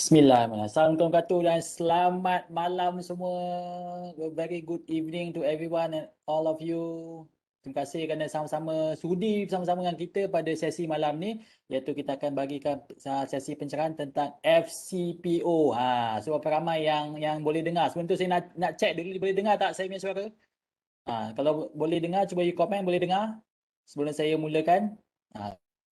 Bismillahirrahmanirrahim. Assalamualaikum warahmatullahi dan selamat malam semua. A very good evening to everyone and all of you. Terima kasih kerana sama-sama sudi bersama-sama dengan kita pada sesi malam ni, iaitu kita akan bagikan sesi pencerahan tentang FCPO. So berapa ramai yang boleh dengar? Sebelum tu saya nak check dulu, boleh dengar tak saya punya suara? Kalau boleh dengar, cuba you komen boleh dengar sebelum saya mulakan.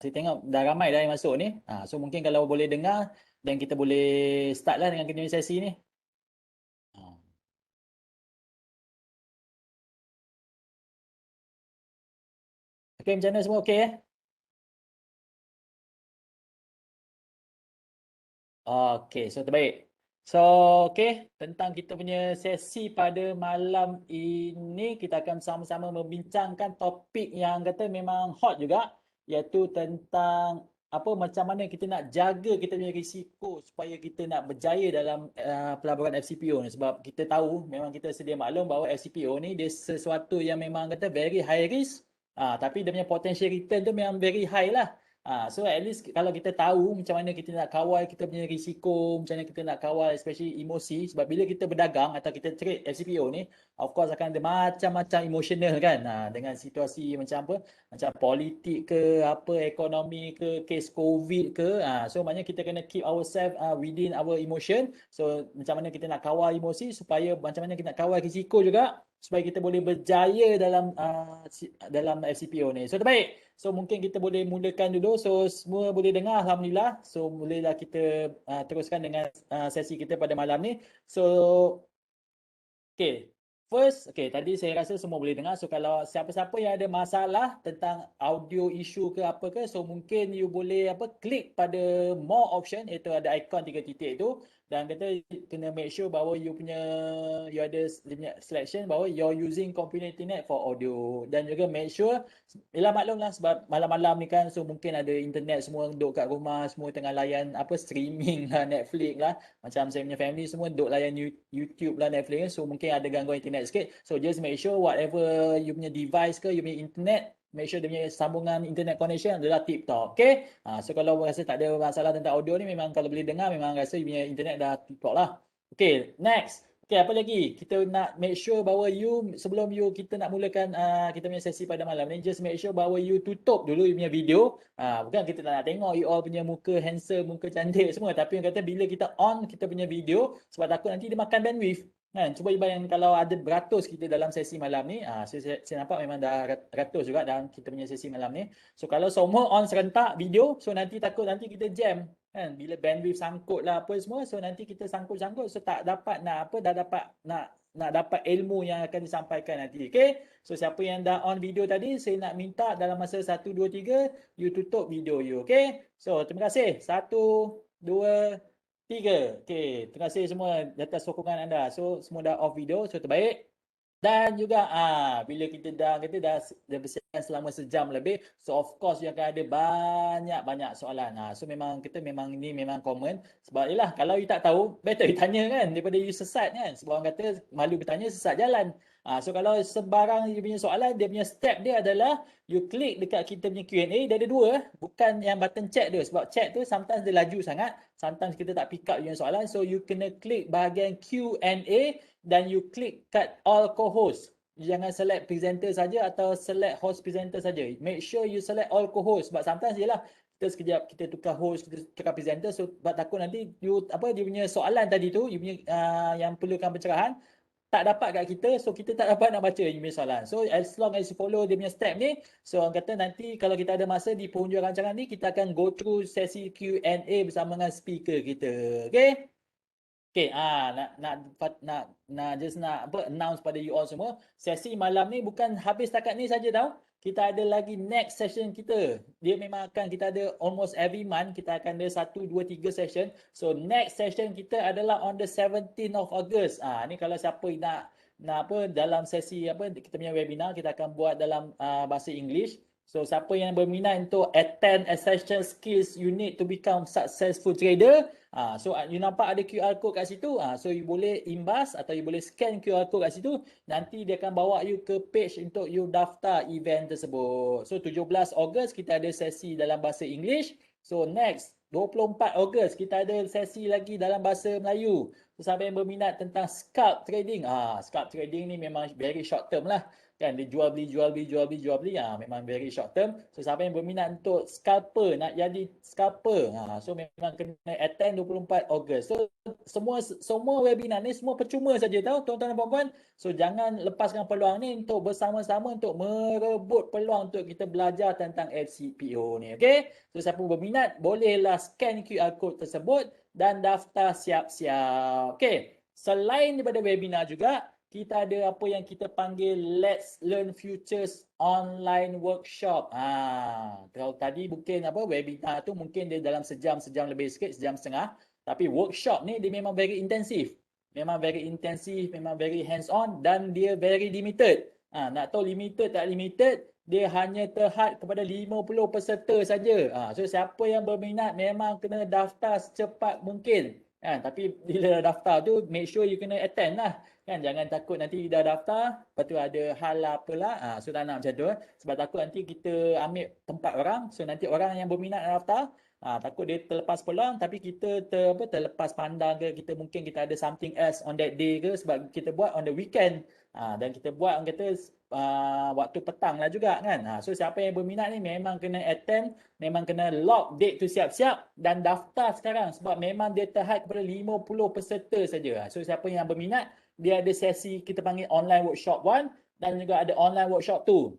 Saya tengok dah ramai dah yang masuk ni. So mungkin kalau boleh dengar, dan kita boleh start lah dengan kita punya sesi ni. Okay, macam mana semua? Okay Okay, so terbaik. So, okay, tentang kita punya sesi pada malam ini, kita akan sama-sama membincangkan topik yang kata memang hot juga, iaitu tentang apa macam mana kita nak jaga kita punya risiko supaya kita nak berjaya dalam pelaburan FCPO ni. Sebab kita tahu, memang kita sedia maklum bahawa FCPO ni dia sesuatu yang memang kata very high risk, tapi dia punya potential return tu memang very high lah. So at least kalau kita tahu macam mana kita nak kawal kita punya risiko, macam mana kita nak kawal especially emosi, sebab bila kita berdagang atau kita trade FCPO ni, of course akan ada macam-macam emotional kan, dengan situasi macam apa, macam politik ke, apa, ekonomi ke, case COVID ke, so maknanya kita kena keep ourselves within our emotion. So macam mana kita nak kawal emosi supaya macam mana kita nak kawal risiko juga, supaya kita boleh berjaya dalam FCPO ni. So terbaik. So mungkin kita boleh mulakan dulu. So semua boleh dengar, alhamdulillah. So bolehlah kita teruskan dengan sesi kita pada malam ni. So okay. First, okay, tadi saya rasa semua boleh dengar. So kalau siapa-siapa yang ada masalah tentang audio issue ke apa ke, so mungkin you boleh klik pada more option, iaitu ada ikon 3 titik tu, dan kata kena make sure bahawa you ada selection bahawa you're using computer internet for audio, dan juga make sure, yelah maklum lah sebab malam-malam ni kan, so mungkin ada internet semua duduk kat rumah, semua tengah layan streaming lah, Netflix lah, macam saya punya family semua duduk layan YouTube lah, Netflix, so mungkin ada gangguan internet sikit. So just make sure whatever you punya device ke, you punya internet, make sure dia punya sambungan internet connection adalah tip top. Okay, so kalau rasa tak ada masalah tentang audio ni, memang kalau boleh dengar, memang rasa you punya internet dah tip top lah. Okay, next. Okay, apa lagi? Kita nak make sure bahawa sebelum kita nak mulakan kita punya sesi pada malam ni, just make sure bahawa you tutup dulu you punya video. Bukan kita nak tengok you all punya muka handsome, muka cantik semua, tapi yang kata bila kita on kita punya video, sebab takut nanti dia makan bandwidth. Kan? Cuba bayangkan kalau ada beratus kita dalam sesi malam ni, saya nampak memang dah ratus juga dalam kita punya sesi malam ni. So kalau semua on serentak video, so nanti takut nanti kita jam. Kan, bila bandwidth sangkut lah apa semua, so nanti kita sangkut-sangkut, so tak dapat nak dapat ilmu yang akan disampaikan nanti. Okay, so siapa yang dah on video tadi, saya nak minta dalam masa 1, 2, 3 you tutup video you. Okay, so terima kasih. 1, 2, 3. Okay, terima kasih semua atas sokongan anda. So semua dah off video, so terbaik. Dan juga bila kita dah bersiaran selama sejam lebih, so of course you akan ada banyak soalan. So memang ini memang common, sebab yalah kalau you tak tahu, better you tanya kan, daripada you sesat kan. Sebab orang kata malu bertanya sesat jalan. So kalau sebarang you punya soalan, dia punya step dia adalah you klik dekat kita punya Q&A, dia ada dua, bukan yang button chat dia. Sebab chat tu sometimes dia laju sangat, sometimes kita tak pick up you punya soalan. So you kena klik bahagian Q&A, dan you klik kat all co-host. Jangan select presenter saja atau select host presenter saja. Make sure you select all co-host, sebab sometimes jelah kita sekejap kita tukar host, kita tukar presenter, so takut nanti dia punya soalan tadi tu, you punya yang perlukan pencerahan tak dapat kat kita, so kita tak dapat nak baca you punya soalan. So as long as you follow dia punya step ni, so orang kata nanti kalau kita ada masa di penghujung rancangan ni, kita akan go through sesi Q&A bersama dengan speaker kita. Okay? Okay, nak announce pada you all semua, sesi malam ni bukan habis setakat ni saja tau. Kita ada lagi next session kita. Dia memang akan kita ada almost every month, kita akan ada 1, 2, 3 session. So next session kita adalah on the 17th of August. Ni kalau siapa nak dalam sesi kita punya webinar, kita akan buat dalam bahasa English. So siapa yang berminat untuk attend Essential Skills You Need to Become Successful Trader, so you nampak ada QR code kat situ, so you boleh imbas atau you boleh scan QR code kat situ, nanti dia akan bawa you ke page untuk you daftar event tersebut. So 17 Ogos kita ada sesi dalam bahasa English. So next 24 Ogos kita ada sesi lagi dalam bahasa Melayu. So, siapa yang berminat tentang scalp trading, scalp trading ni memang very short term lah. Kan dia jual beli jual beli jual beli jual beli, memang very short term. So siapa yang berminat untuk scalper, nak jadi scalper, so memang kena attend 24 Ogos. So semua webinar ni semua percuma saja tahu tuan-tuan dan puan-puan. So jangan lepaskan peluang ni untuk bersama-sama untuk merebut peluang untuk kita belajar tentang FCPO ni. Okey? So siapa berminat bolehlah scan QR code tersebut dan daftar siap-siap. Okey. Selain daripada webinar juga, kita ada apa yang kita panggil Let's Learn Futures online workshop. Kalau tadi mungkin apa webinar tu mungkin dia dalam sejam lebih sikit, sejam setengah. Tapi workshop ni dia memang very intensif. Memang very intensif, memang very hands on dan dia very limited. Nak tahu limited tak limited, dia hanya terhad kepada 50 peserta saja. So siapa yang berminat memang kena daftar secepat mungkin. Tapi bila daftar tu make sure you kena attend lah. Kan jangan takut nanti dah daftar, lepas tu ada hal apalah. So tak nak macam tu. Sebab takut nanti kita ambil tempat orang. So nanti orang yang berminat nak daftar, takut dia terlepas peluang tapi kita terlepas pandang ke, kita mungkin kita ada something else on that day ke sebab kita buat on the weekend. Dan kita buat orang kata waktu petang lah juga kan. So siapa yang berminat ni memang kena attend, memang kena lock date tu siap-siap dan daftar sekarang sebab memang dia terhad kepada 50 peserta saja. So siapa yang berminat, dia ada sesi kita panggil online workshop 1 dan juga ada online workshop 2.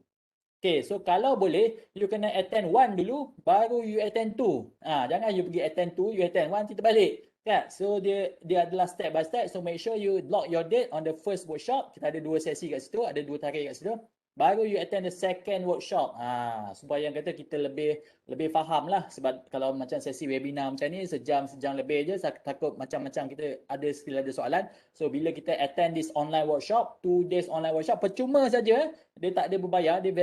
Okay, so kalau boleh, you kena attend 1 dulu, baru you attend 2. Jangan you pergi attend 2, you attend 1, kita balik. Kan? So dia adalah step by step. So make sure you block your date on the first workshop. Kita ada 2 sesi kat situ, ada 2 tarikh kat situ. Baru you attend the second workshop. Supaya yang kata kita lebih faham lah. Sebab kalau macam sesi webinar macam ni, sejam lebih je, takut macam-macam kita still ada soalan. So bila kita attend this online workshop, 2 days online workshop, percuma saja. Dia tak ada berbayar, dia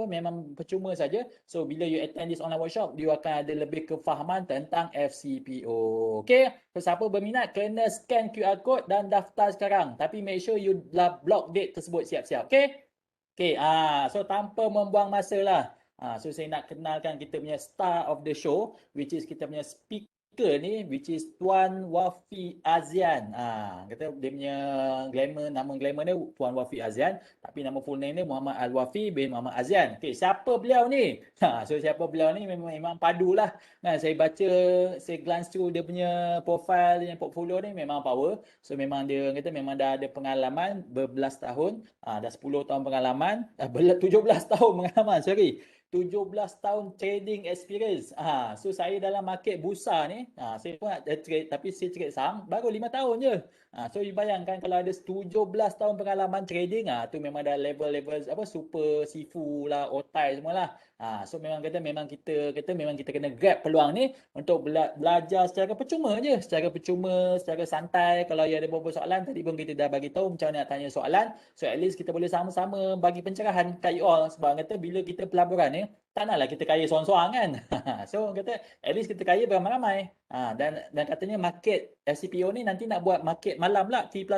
memang percuma saja. So bila you attend this online workshop, you akan ada lebih kefahaman tentang FCPO. Okay? So siapa berminat, kena scan QR code dan daftar sekarang. Tapi make sure you block date tersebut siap-siap. Okay? Okay, so tanpa membuang masa lah. So saya nak kenalkan kita punya star of the show, which is kita punya speaker ni, which is Tuan Wafi Azian. Kata dia punya nama glamour ni Tuan Wafi Azian, tapi nama full name dia Muhammad Al-Wafi bin Muhammad Azian. Okay, siapa beliau ni? So siapa beliau ni memang padu lah. Saya baca, saya glance through dia punya profile, dia punya portfolio ni memang power. So memang dia kata memang dah ada pengalaman berbelas tahun. Dah 10 tahun pengalaman, 17 tahun pengalaman, sorry. 17 tahun trading experience. So saya dalam market bursa ni, saya pun ada trade tapi saya trade saham baru 5 tahun je. So you bayangkan kalau ada 17 tahun pengalaman trading, tu memang dah level-level super sifu lah, otai semualah. So memang kita kena grab peluang ni untuk belajar secara percuma je, secara santai. Kalau ada beberapa soalan tadi pun kita dah bagi tahu macam mana nak tanya soalan. So at least kita boleh sama-sama bagi pencerahan kat you all sebab kata bila kita pelaburan ni tak naklah kita kaya seorang-seorang kan. So kata at least kita kaya beramai-ramai. Dan katanya market FCPO ni nanti nak buat market malam lah T+4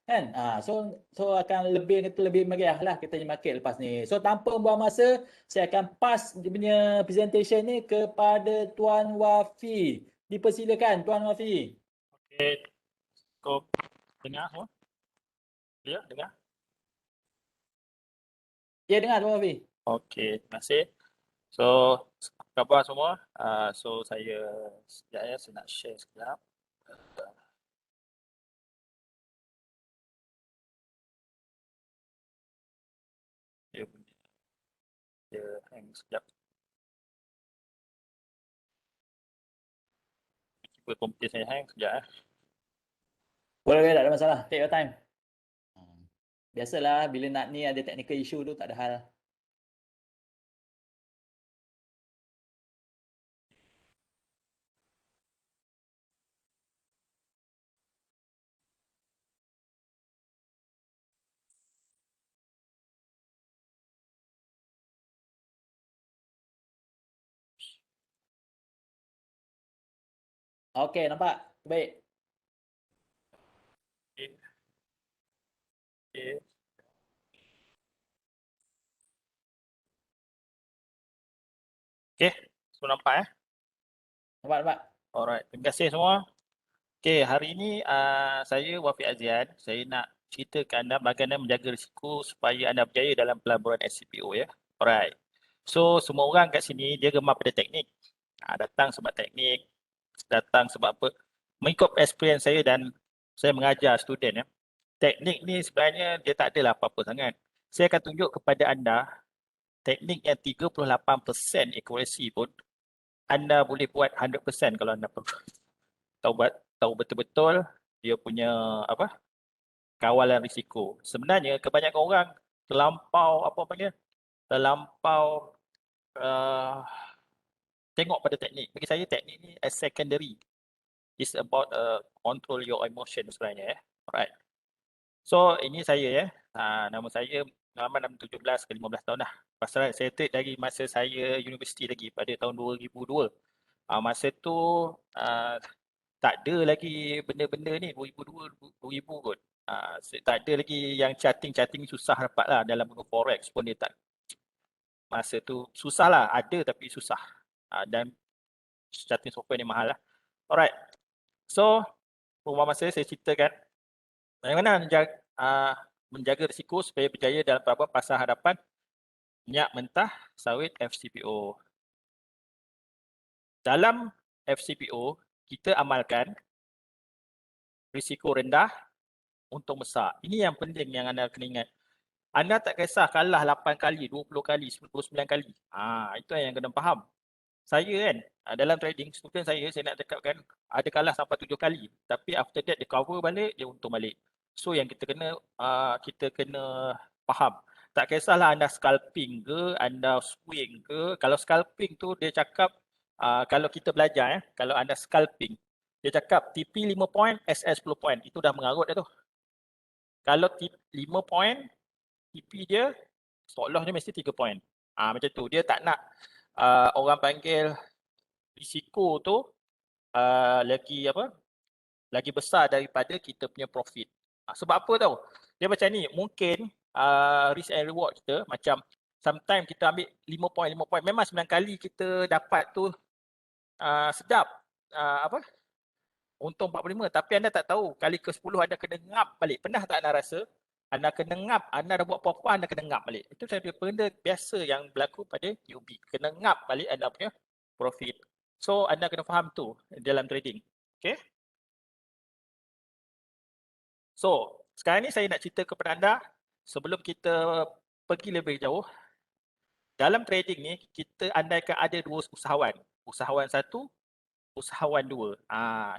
kan. So akan lebih meriah lah katanya market lepas ni. So tanpa membuang masa, saya akan pass dia punya presentation ni kepada Tuan Wafi. Dipersilakan Tuan Wafi. Okey. Kau dengar semua? Ya, dengar? Ya, dengar Tuan Wafi. Okey, terima kasih. So, apa khabar semua? So saya sekejap ya, saya nak share sekejap. Dia hang sekejap. Cuba komputer saya hang sekejap eh. Boleh, tak ada masalah. Take your time. Biasalah bila nak ni ada technical issue tu tak ada hal. Okey, nampak? Baik. Okey. Okey. Okey, semua nampak eh? Nampak? Alright, terima kasih semua. Okay, hari ini saya Wafiq Azian. Saya nak cerita ke anda bagaimana menjaga risiko supaya anda berjaya dalam pelaburan SCPO ya. Alright. So, semua orang kat sini dia gemar pada teknik. Datang sebab teknik, datang sebab apa? Mengikut experience saya dan saya mengajar student ya. Teknik ni sebenarnya dia tak adalah apa-apa sangat. Saya akan tunjuk kepada anda teknik yang 38% accuracy pun anda boleh buat 100% kalau anda tahu betul-betul dia punya apa kawalan risiko. Sebenarnya kebanyakan orang terlampau uh, tengok pada teknik. Bagi saya teknik ni as secondary. It's about control your emotion sebenarnya. Alright. So ini saya nama saya pengalaman dalam 17 ke 15 tahun dah. Pasal saya trade dari masa saya universiti lagi pada tahun 2002. Masa tu tak ada lagi benda-benda ni 2002 2000 kot. Tak ada lagi yang chatting susah dapat lah dalam guna forex pun dia tak. Masa tu susah lah, ada tapi susah. Dan chatting software ni mahal lah. Alright. So, rumah masa saya ceritakan bagaimana menjaga risiko supaya berjaya dalam pelaburan pasar hadapan minyak mentah sawit FCPO. Dalam FCPO, kita amalkan risiko rendah, untung besar. Ini yang penting yang anda kena ingat. Anda tak kisah kalah 8 kali, 20 kali, 19 kali. Itu yang kena faham. Saya kan, dalam trading, student saya nak cakapkan, ada kalah sampai 7 kali. Tapi after that, dia cover balik, dia untung balik. So, yang kita kena faham. Tak kisahlah anda scalping ke, anda swing ke. Kalau scalping tu, dia cakap, kalau kita belajar, kalau anda scalping, dia cakap TP 5 point, SS 10 point. Itu dah mengarut dah tu. Kalau 5 point, TP dia, stop loss dia mesti 3 point. Macam tu. Dia tak nak orang panggil risiko tu lagi besar daripada kita punya profit. Sebab apa tau? Dia macam ni, mungkin risk and reward kita macam sometimes kita ambil 5 point. Memang 9 kali kita dapat tu sedap. Untung 45. Tapi anda tak tahu, kali ke-10 anda kena ngap balik. Pernah tak anda rasa? Anda kena ngap, anda dah buat apa-apa, anda kena ngap balik. Itu saya benda biasa yang berlaku pada newbie. Kena ngap balik anda punya profit. So, anda kena faham tu dalam trading. Okay? So, sekarang ni saya nak cerita kepada anda, sebelum kita pergi lebih jauh, dalam trading ni, kita andaikan ada dua usahawan. Usahawan satu, usahawan dua.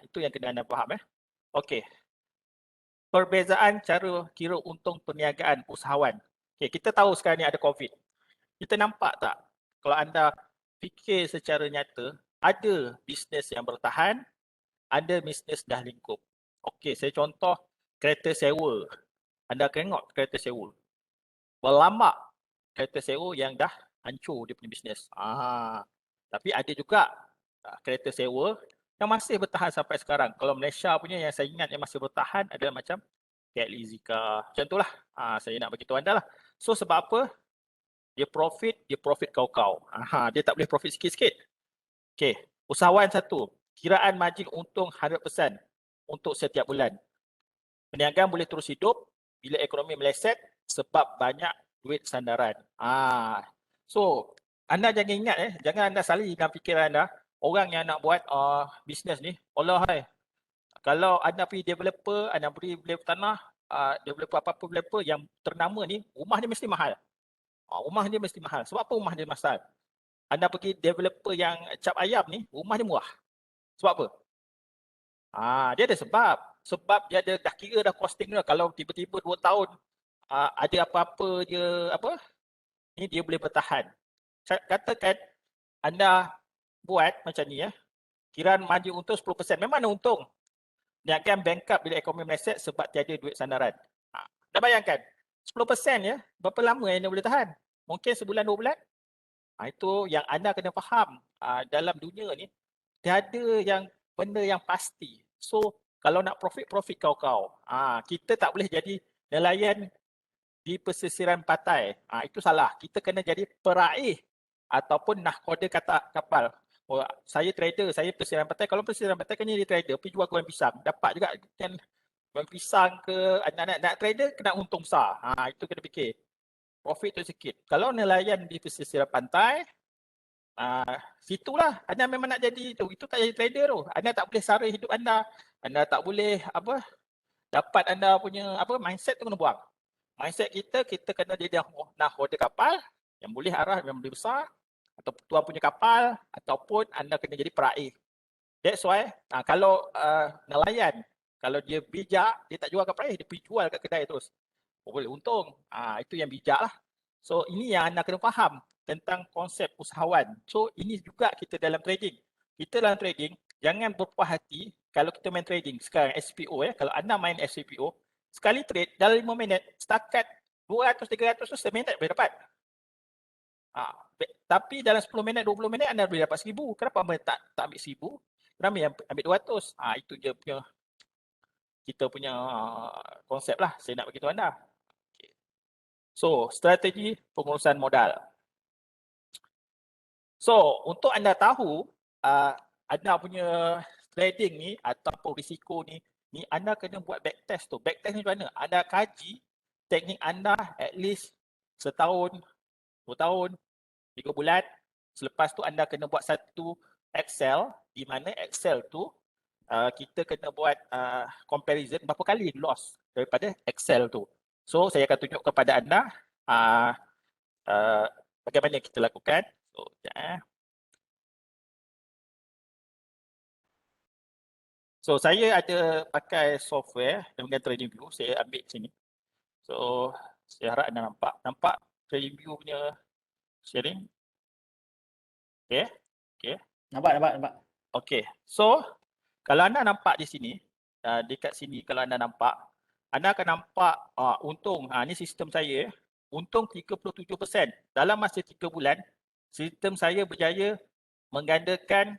Itu yang kena anda faham. Okay. Perbezaan cara kira untung perniagaan usahawan. Okay, kita tahu sekarang ni ada COVID. Kita nampak tak? Kalau anda fikir secara nyata, ada bisnes yang bertahan, ada bisnes dah lingkup. Okey, saya contoh kereta sewa. Anda tengok kereta sewa. Berlambak kereta sewa yang dah hancur dia punya bisnes. Tapi ada juga kereta sewa yang masih bertahan sampai sekarang. Kalau Malaysia punya yang saya ingat yang masih bertahan adalah macam KL Zika. Macam itulah. Saya nak bagi tahu anda lah. So sebab apa? Dia profit kau-kau. Dia tak boleh profit sikit-sikit. Okey, usahawan satu. Kiraan margin untung 100% untuk setiap bulan. Perniagaan boleh terus hidup bila ekonomi meleset sebab banyak duit sandaran. So, anda jangan ingat jangan anda salih dalam fikiran anda, orang yang nak buat bisnes ni, Allah hai. Kalau anda pergi developer, anda pergi developer tanah, developer apa-apa developer yang ternama ni, rumah dia mesti mahal. Rumah dia mesti mahal. Sebab apa rumah dia mahal? Anda pergi developer yang cap ayam ni, rumah dia murah. Sebab apa? Dia ada sebab. Sebab dia ada dah kira dah costing dia. Kalau tiba-tiba 2 tahun ada apa-apa dia ni dia boleh bertahan. Katakan anda buat macam ni kiraan margin untung 10%. Memang ada untung. Dia akan bankrupt bila ekonomi meleset sebab tiada duit sandaran. Dah bayangkan 10% berapa lama yang dia boleh tahan? Mungkin sebulan 2 bulan. Itu yang anda kena faham. Dalam dunia ni tiada yang benda yang pasti. So kalau nak profit kau-kau. Kita tak boleh jadi nelayan di pesisiran pantai. Itu salah. Kita kena jadi peraih ataupun nahkoda kapal. Oh, saya trader, saya persiaran partai. Kalau persiaran partai kan jadi trader, pergi jual goreng pisang. Dapat juga kan goreng pisang ke, nak trader kena untung besar. Itu kena fikir. Profit tu sikit. Kalau nelayan di pesisir pantai, situlah anda memang nak jadi tu. Itu tak jadi trader tu. Anda tak boleh sara hidup anda. Anda tak boleh dapat anda punya mindset tu kena buang. Mindset kita kena jadi nahoda kapal yang boleh arah yang lebih besar, atau tuan punya kapal, ataupun anda kena jadi peraih. That's why kalau nelayan, kalau dia bijak, dia tak jual kat peraih, dia pergi jual kat kedai terus. Boleh untung. Itu yang bijak lah. So ini yang anda kena faham tentang konsep usahawan. So ini juga kita dalam trading. Kita dalam trading, jangan berpuas hati kalau kita main trading. Sekarang SPO kalau anda main SPO, sekali trade dalam 5 minit, setakat 200-300 tu seminit boleh dapat. Tapi dalam 10 minit, 20 minit anda boleh dapat 1000. Kenapa anda tak ambil 1000? Kenapa ambil 200? Itu je kita punya konsep lah. Saya nak beritahu anda. So, strategi pengurusan modal. So, untuk anda tahu anda punya trading ni ataupun risiko ni anda kena buat backtest tu. Backtest ni macam mana? Anda kaji teknik anda at least setahun, 2 tahun, 3 bulan. Selepas tu anda kena buat satu Excel, di mana Excel tu kita kena buat comparison berapa kali loss daripada Excel tu. So, saya akan tunjuk kepada anda bagaimana kita lakukan. So, So, saya ada pakai software dengan TradingView. Saya ambil sini. So, saya harap anda nampak. Nampak TradingView punya sharing? Okay. Okay. Nampak. Okay. So, kalau anda nampak di sini, dekat sini kalau anda nampak, anda akan nampak untung. Ini sistem saya. Untung 37%. Dalam masa 3 bulan, sistem saya berjaya menggandakan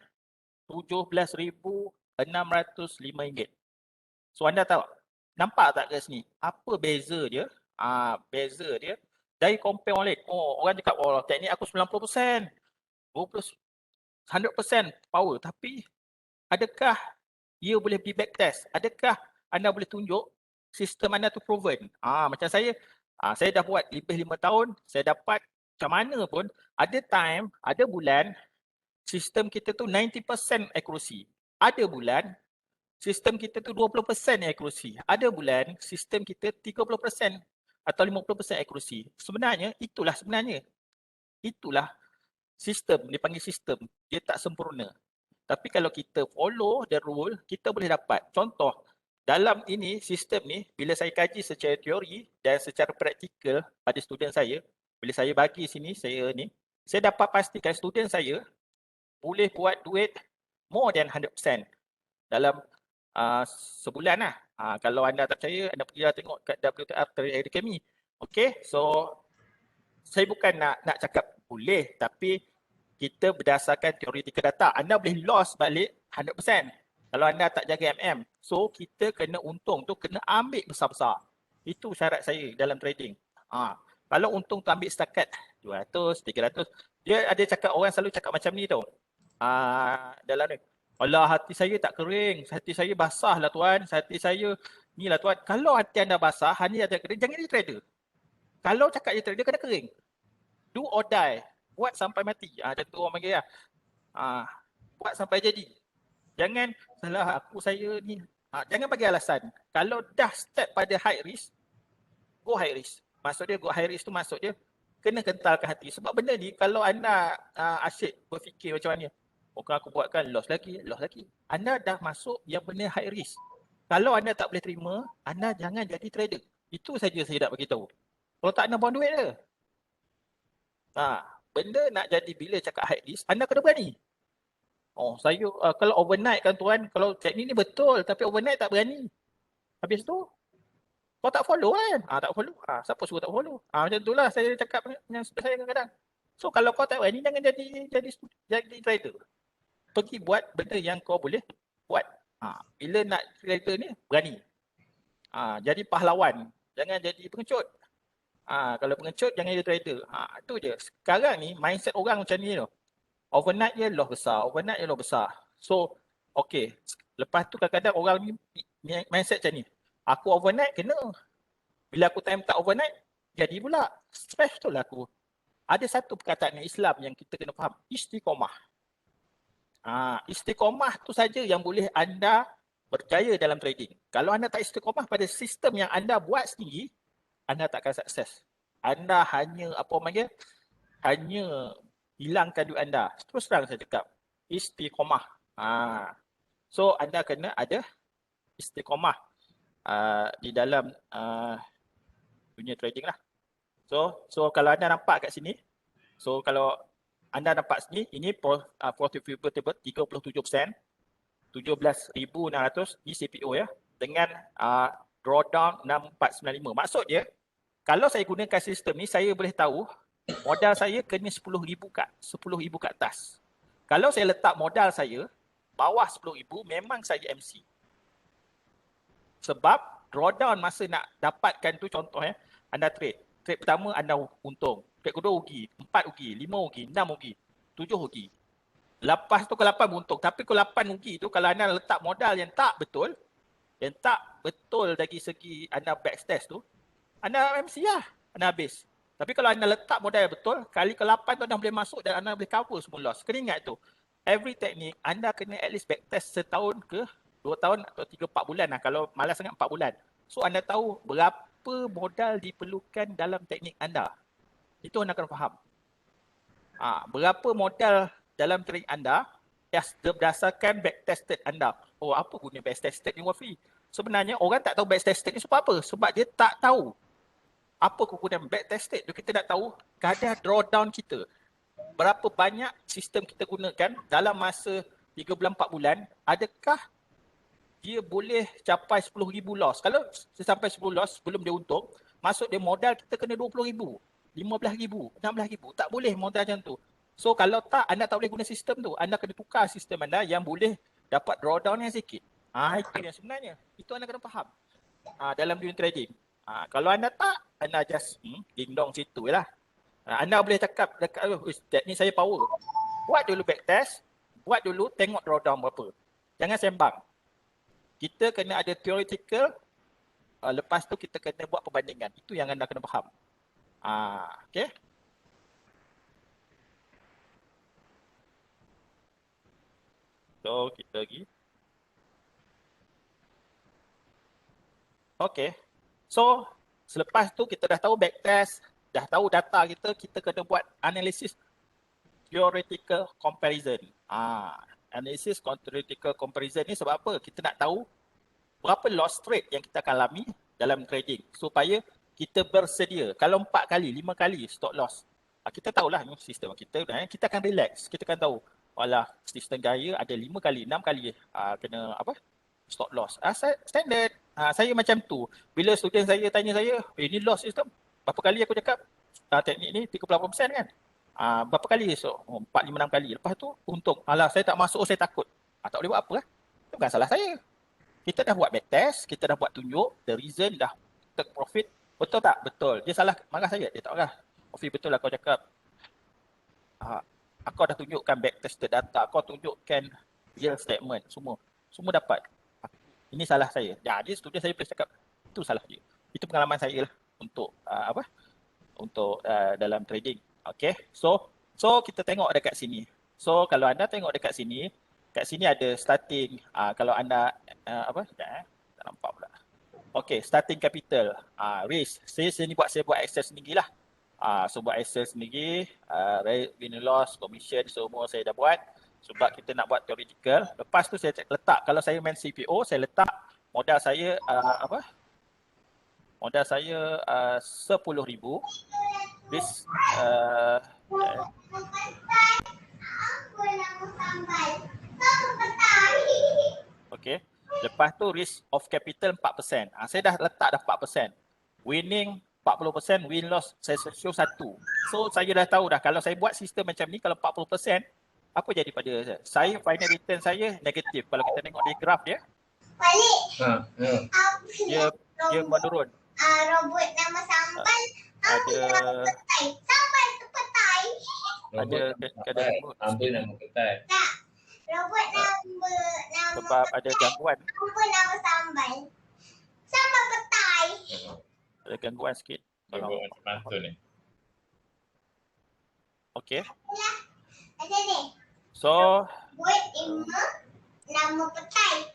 RM17,605. So anda tahu, nampak tak kat sini? Apa beza dia? Beza dia dari compare orang lain. Orang cakap, teknik aku 90%, 100% power. Tapi adakah ia boleh be backtest? Adakah anda boleh tunjuk sistem anda tu proven? Macam saya dah buat lebih 5 tahun, saya dapat macam mana pun, ada time, ada bulan, sistem kita tu 90% accuracy. Ada bulan, sistem kita tu 20% accuracy. Ada bulan, sistem kita 30% atau 50% accuracy. Sebenarnya, itulah sistem, dipanggil sistem. Dia tak sempurna. Tapi kalau kita follow the rule, kita boleh dapat. Contoh, dalam ini, sistem ni, bila saya kaji secara teori dan secara praktikal pada student saya, bila saya bagi sini, saya dapat pastikan student saya boleh buat duit more than 100% dalam sebulan lah. Kalau anda tak percaya, anda pergilah tengok kat WTF Trading Academy. Okay, so saya bukan nak cakap boleh, tapi kita berdasarkan teoretikal data. Anda boleh loss balik 100% kalau anda tak jaga MM. So, kita kena untung tu kena ambil besar-besar. Itu syarat saya dalam trading. Kalau untung tu ambil setakat 200, 300, dia ada cakap, orang selalu cakap macam ni tau. Dalam ni, alah hati saya tak kering, hati saya basah lah tuan, hati saya ni lah tuan. Kalau hati anda basah, hati anda kering, jangan jadi trader. Kalau cakap jadi trader, kena kering. Do or die. Buat sampai mati. Macam tu orang panggil lah. Buat sampai jadi. Jangan salah aku saya ni. Jangan bagi alasan. Kalau dah start pada high risk, go high risk. Maksud dia go high risk tu maksud dia kena kentalkan hati. Sebab benda ni kalau anda asyik berfikir macam mana, kan aku buatkan loss lagi. Anda dah masuk yang benda high risk. Kalau anda tak boleh terima, anda jangan jadi trader. Itu saja saya nak beritahu. Kalau tak anda buang duit je. Benda nak jadi bila cakap high risk, anda kena berani. Saya kalau overnight kan tuan, kalau teknik ni betul tapi overnight tak berani. Habis tu kau tak follow kan? Tak follow. Siapa suruh tak follow? Macam itulah saya cakap dengan saya kadang-kadang. So kalau kau tak berani, jangan jadi trader. Pergi buat benda yang kau boleh buat. Bila nak trader ni, berani. Jadi pahlawan. Jangan jadi pengecut. Kalau pengecut, jangan jadi trader. Itu je. Sekarang ni, mindset orang macam ni tu. overnight je loss besar. So, okay. Lepas tu kadang-kadang orang ni mindset macam ni. Aku overnight kena. Bila aku time tak overnight, jadi pula. Stress tu lah aku. Ada satu perkataan Islam yang kita kena faham. Istiqomah. Istiqomah tu saja yang boleh anda berjaya dalam trading. Kalau anda tak istiqomah pada sistem yang anda buat sendiri, anda tak akan sukses. Anda hanya hanya hilangkan duit anda. Terus terang saya cakap. Istiqomah. So anda kena ada istiqomah di dalam dunia trading lah. So kalau anda nampak kat sini, so kalau anda nampak sini, ini profitable table 37%, 17,600 di CPO ya, dengan drawdown 6495. Maksud dia, kalau saya gunakan sistem ni, saya boleh tahu modal saya kena 10,000 ke atas. Kalau saya letak modal saya bawah 10,000, memang saya MC. Sebab drawdown masa nak dapatkan tu, contoh anda trade. Trade pertama anda untung. Trade kedua rugi, 4 rugi, 5 rugi, 6 rugi, 7 rugi. Lepas tu ke-8 untung. Tapi ke-8 rugi tu kalau anda letak modal yang tak betul dari segi anda backtest tu, anda MC lah, anda habis. Tapi kalau anda letak modal yang betul, kali ke-8 tu anda boleh masuk dan anda boleh cover semua loss. Kena ingat tu, every teknik anda kena at least backtest setahun ke 2 tahun atau 3-4 bulan lah. Kalau malas sangat 4 bulan. So anda tahu berapa modal diperlukan dalam teknik anda. Itu anda kena faham. Berapa modal dalam trading anda berdasarkan backtested anda. Oh, apa guna backtested ni Wafi? Sebenarnya orang tak tahu backtested ni sebab apa? Sebab dia tak tahu apa kegunaan backtested. Kita nak tahu kadar drawdown kita. Berapa banyak sistem kita gunakan dalam masa 3 bulan 4 bulan, adakah dia boleh capai 10,000 loss. Kalau sampai 10 loss sebelum dia untung, maksud dia modal kita kena 20,000, 15,000, 16,000. Tak boleh modal macam tu. So kalau tak, anda tak boleh guna sistem tu. Anda kena tukar sistem anda yang boleh dapat drawdown yang sikit. Itu yang sebenarnya. Itu anda kena faham dalam dunia trading. Kalau anda tak, anda just dindong situ lah. Anda boleh cakap dekat, teknik saya power. Buat dulu backtest, buat dulu tengok drawdown berapa. Jangan sembang. Kita kena ada theoretical, lepas tu kita kena buat perbandingan. Itu yang anda kena faham. Okay. So, kita lagi. Okay. So, selepas tu kita dah tahu backtest, dah tahu data kita kena buat analisis theoretical comparison. Analisis theoretical comparison ni sebab apa? Kita nak tahu berapa loss rate yang kita akan alami dalam trading supaya kita bersedia. Kalau 4 kali, 5 kali stop loss, kita tahulah sistem kita akan relax. Kita akan tahu, walah, sistem gaya ada 5 kali, 6 kali kena stop loss. Standard. Saya macam tu. Bila student saya tanya saya, ni loss sistem, berapa kali aku cakap teknik ni 38% kan? Berapa kali? So 4, 5, 6 kali. Lepas tu untung. Alah, saya tak masuk, saya takut. Tak boleh buat apa lah. Itu bukan salah saya. Kita dah buat backtest, kita dah buat tunjuk, the reason dah take profit. Betul tak? Betul. Dia salah marah saya. Dia tak marah. Ofi, betul lah kau cakap. Kau dah tunjukkan backtested data, kau tunjukkan real statement, semua dapat. Ini salah saya. Jadi student saya boleh cakap, itu salah dia. Itu pengalaman saya lah untuk untuk dalam trading. Okay. So kita tengok dekat sini. So kalau anda tengok dekat sini, kat sini ada starting. Kalau anda tak nampak pula. Okay, starting capital, risk. Saya buat access sendiri lah. So buat access sendiri, win loss, commission semua saya dah buat. Sebab kita nak buat theoretical. Lepas tu saya letak, kalau saya main CPO, saya letak modal saya modal saya 10,000. Risk okay. Lepas tu risk of capital 4%. Saya dah letak dah 4%. Winning 40%, win loss saya show 1. So saya dah tahu dah kalau saya buat sistem macam ni, kalau 40%, apa jadi pada saya? Final return saya negatif. Kalau kita tengok di graf dia, dia menurun. Robot nama Sambal. Ada Sambal tu petai. Ada ribut Apa sikit. nama kedai? Robot nama Sebab ada gangguan. apa nama sambal? Sambal petai. Ada gangguan sikit. Robot Kalau macam mantul ni. okey. Ada ni. So Buat nama petai.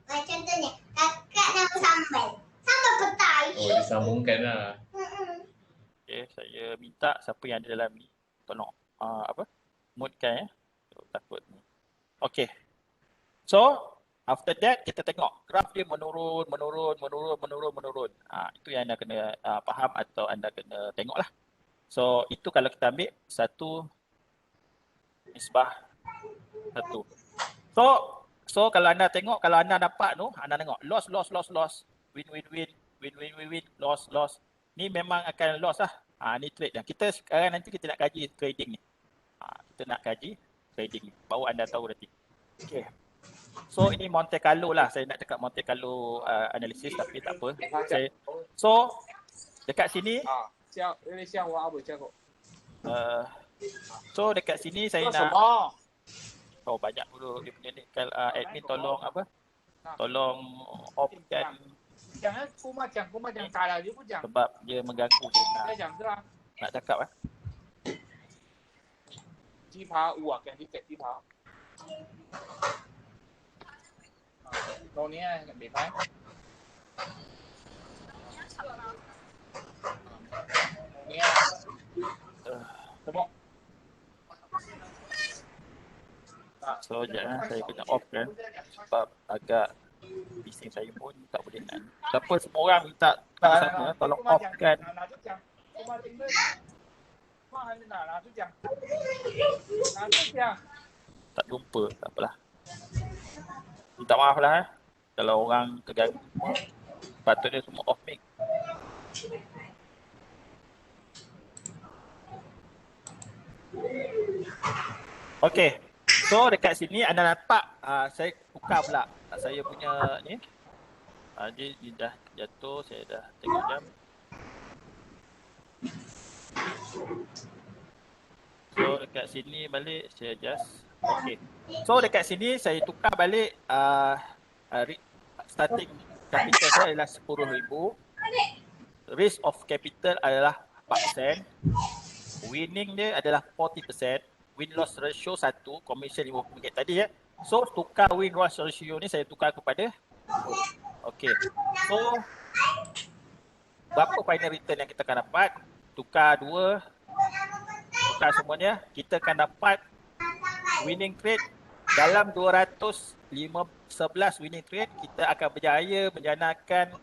Macam tu ni. Kakak nama sambal. Sambal petai. Oh, disambungkan lah. okey, saya minta siapa yang ada dalam ni tolong mute-kan takut ni. Okey. So after that kita tengok graf dia menurun. Itu yang anda kena faham atau anda kena tengoklah. So itu kalau kita ambil satu nisbah satu. So kalau anda tengok, kalau anda dapat tu, anda tengok loss, win, loss. Ni memang akan loss lah. Ni trade yang kita sekarang nanti kita nak kaji trading ni. Kita nak kaji trading ni. Baru anda tahu nanti. Okay. So ini Monte Carlo lah. Saya nak cakap Monte Carlo analysis tapi tak apa. So dekat sini so dekat sini saya nak banyak dulu dia punya ni. Admin tolong tolong off-kan sebab dia mengganggu dia nak cakap So jangan saya kena off kan sebab agak bising saya pun tak boleh nak. Siapa semua orang minta sama tolong off kan. Tak jumpa, tak apalah. Minta maaf lah kalau orang terganggu semua. Patutnya semua off mic. Okey. So dekat sini anda nampak saya tukar pula saya punya ni. Dia dah jatuh, saya dah tengok jam. So dekat sini balik saya adjust. Okey. So dekat sini saya tukar balik starting capital saya adalah 10,000. Risk of capital adalah 4%. Winning dia adalah 40%. Win-loss ratio 1, commission RM50 tadi ya. So tukar win-loss ratio ni saya tukar kepada okey. So berapa final return yang kita akan dapat? Tukar 2, tukar semuanya, kita akan dapat winning trade dalam 211 winning trade kita akan berjaya menjanakan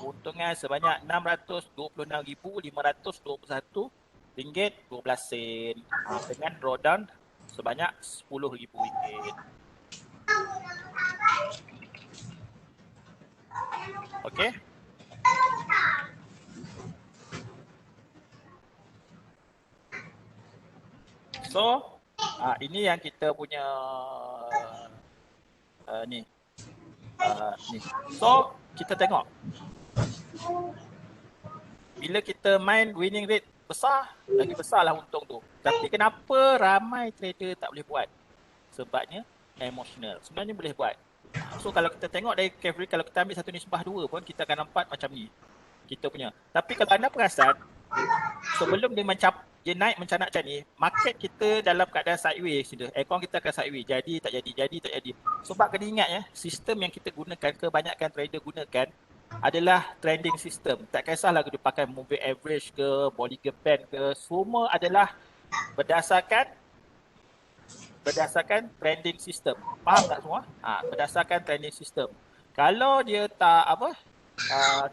keuntungan sebanyak RM626,521 RM12 dengan drawdown sebanyak RM10,000. Okey. So ini yang kita punya ni. So kita tengok bila kita main winning rate besar, lagi besarlah untung tu. Tapi kenapa ramai trader tak boleh buat? Sebabnya emotional. Sebenarnya boleh buat. So kalau kita tengok dari Cavalry, kalau kita ambil 1:2 pun kita akan nampak macam ni. Kita punya. Tapi kalau anda perasan, sebelum dia naik mencanak macam ni, market kita dalam keadaan sideways dia. Account kita akan sideways. Jadi tak jadi. Sebab kena ingat ya, sistem yang kita gunakan, kebanyakan trader gunakan adalah trending system. Tak kisahlah dia pakai moving average ke, Bollinger Band ke, semua adalah berdasarkan trending system. Faham tak semua? Berdasarkan trending system. Kalau dia tak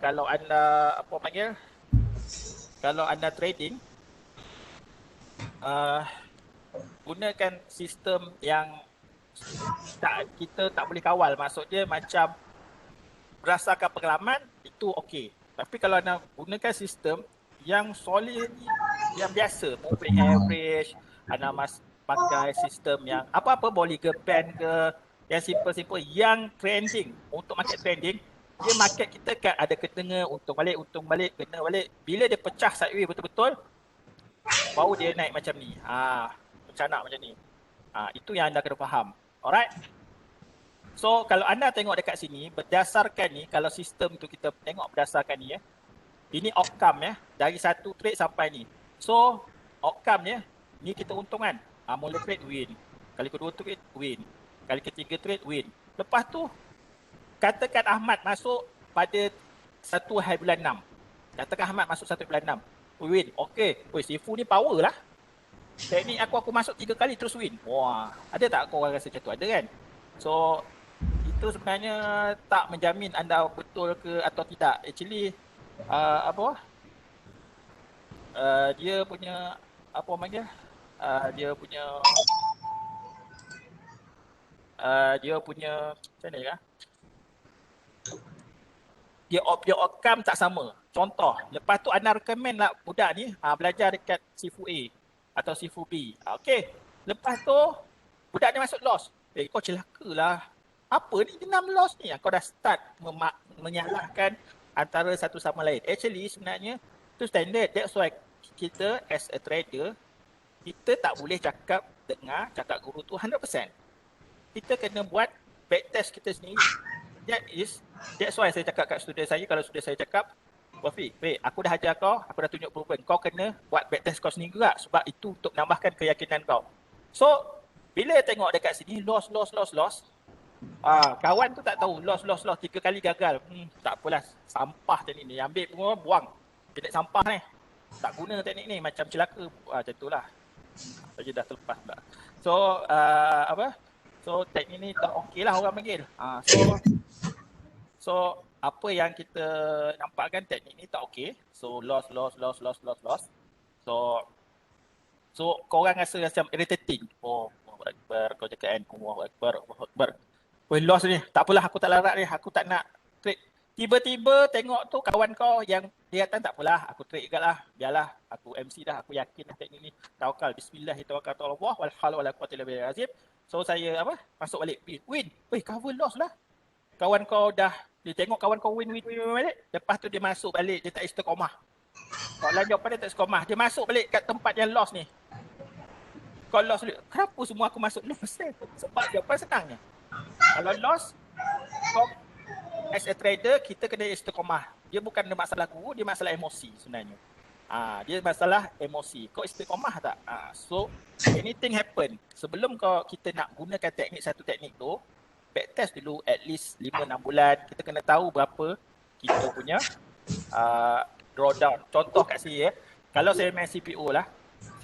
kalau anda kalau anda trading gunakan sistem yang kita tak boleh kawal. Maksudnya macam berdasarkan pengalaman itu okey. Tapi kalau anda gunakan sistem yang solid, yang biasa, moving average, anda pakai sistem yang apa-apa Bollinger Band ke, yang simple-simple, yang trending, untuk market trending, dia market kita kan ada ketengah, untung balik, kena balik. Bila dia pecah sideways betul-betul, baru dia naik macam ni. Mencanak macam ni. Itu yang anda kena faham. Alright? So kalau anda tengok dekat sini, berdasarkan ni, kalau sistem tu kita tengok berdasarkan ni ini outcome dari satu trade sampai ni. So outcome ni kita untung kan. Mula trade win. Kali kedua trade win. Kali ketiga trade win. Lepas tu katakan Ahmad masuk pada 1 hari bulan 6. Katakan Ahmad masuk 1 bulan 6. Win. Okey. Sifu ni power lah. Teknik aku masuk 3 kali terus win. Wah, ada tak kau orang rasa macam tu? Ada kan? So itu sebenarnya tak menjamin anda betul ke atau tidak. Actually dia punya apa panggil? Dia punya macam mana ya? Dia outcome tak sama. Contoh, lepas tu anda recommend lah budak ni belajar dekat Sifu A atau Sifu B. Okey. Lepas tu budak ni masuk loss. Kau celaka lah. Apa ni 6 loss ni? Kau dah start menyalahkan antara satu sama lain. Actually sebenarnya tu standard. That's why kita as a trader, kita tak boleh cakap guru tu 100%. Kita kena buat backtest kita sendiri. That's why saya cakap kat student saya, kalau student saya cakap, Wafi, aku dah ajar kau, aku dah tunjuk proven. Kau kena buat backtest kau sendiri juga sebab itu untuk menambahkan keyakinan kau. So, bila tengok dekat sini, loss. Kawan tu tak tahu, loss. 3 kali gagal. Tak apalah, sampah teknik ni. Ambil pun buang. Teknik sampah ni. Tak guna teknik ni, macam celaka. Macam tu lah. Saya dah terlepas pula. So, So, teknik ni tak okey lah orang panggil. So, apa yang kita nampakkan teknik ni tak okey. So, loss. So, korang rasa macam irritating. Allahu Akbar, kau cakap kan. Allahu Akbar. Loss ni. Tak apalah, aku tak larat ni. Aku tak nak trade. Tiba-tiba tengok tu kawan kau yang dia kata tak apalah, aku trade juga lah. Biarlah, aku MC dah, aku yakin dah teknik ni. Tawakal, bismillahirrahmanirrahim. Wala hawla wala quwwata illa billahil azim. So saya masuk balik win. Cover loss lah. Kawan kau dah, dia tengok kawan kau win balik. Lepas tu dia masuk balik, dia tak istiqomah. Soalan jawapan dia tak istiqomah. Dia masuk balik kat tempat yang loss ni. Kau loss balik. Kenapa semua aku masuk loss? Sebab jawapan senangnya. Kalau loss, kau as a trader, kita kena istiqomah. Dia bukan masalah guru, dia masalah emosi sebenarnya. Dia masalah emosi. Kau istiqomah tak? So, anything happen. Sebelum kita nak gunakan satu teknik tu, backtest dulu at least 5-6 bulan. Kita kena tahu berapa kita punya drawdown. Contoh kat sini kalau saya main CPO lah,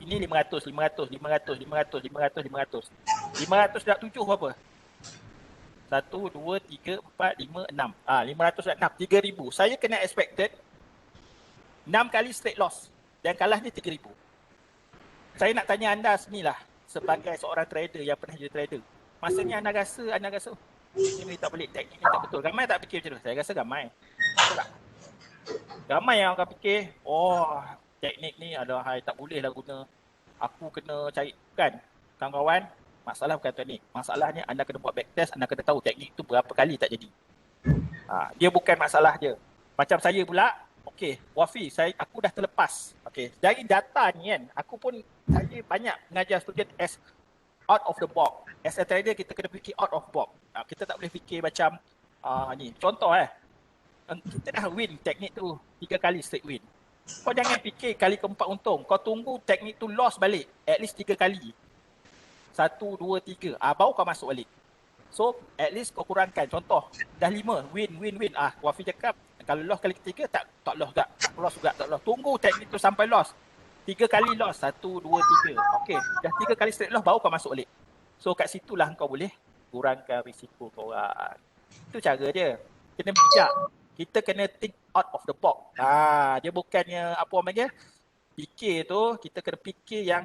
sini 500 dah 7 berapa? 1, 2, 3, 4, 5, 6. 500 dah 6, 3,000. Saya kena expected 6 kali straight loss dan kalah ni 3,000. Saya nak tanya anda sinilah sebagai seorang trader yang pernah jadi trader. Masa ni anda rasa ini tak boleh, teknik ni tak betul. Ramai tak fikir macam tu? Saya rasa ramai. Betul tak? Ramai yang akan fikir, teknik ni tak boleh lah guna. Aku kena cari. Bukan, kawan-kawan, masalah bukan teknik. Masalahnya anda kena buat backtest, anda kena tahu teknik tu berapa kali tak jadi. Dia bukan masalah dia. Macam saya pula, Wafi, aku dah terlepas. Dari data ni kan, saya banyak mengajar student as out of the box. As a trader, kita kena fikir out of box. Kita tak boleh fikir macam ni. Contoh kita dah win teknik tu 3 kali straight win. Kau jangan fikir kali keempat untung. Kau tunggu teknik tu loss balik at least 3 kali. 1, 2, 3. Baru kau masuk balik. So, at least kau kurangkan. Contoh, dah 5. Win. Wafi cakap, kalau loss kali ketiga, tak loss juga. Tak loss. Tunggu teknik tu sampai loss. 3 kali loss. 1, 2, 3. Dah 3 kali straight loss, baru kau masuk balik. So, kat situlah kau boleh kurangkan risiko kau orang. Itu cara dia. Kena bijak. Kita kena think out of the box. Dia bukannya apa orang panggil, fikir tu, kita kena fikir yang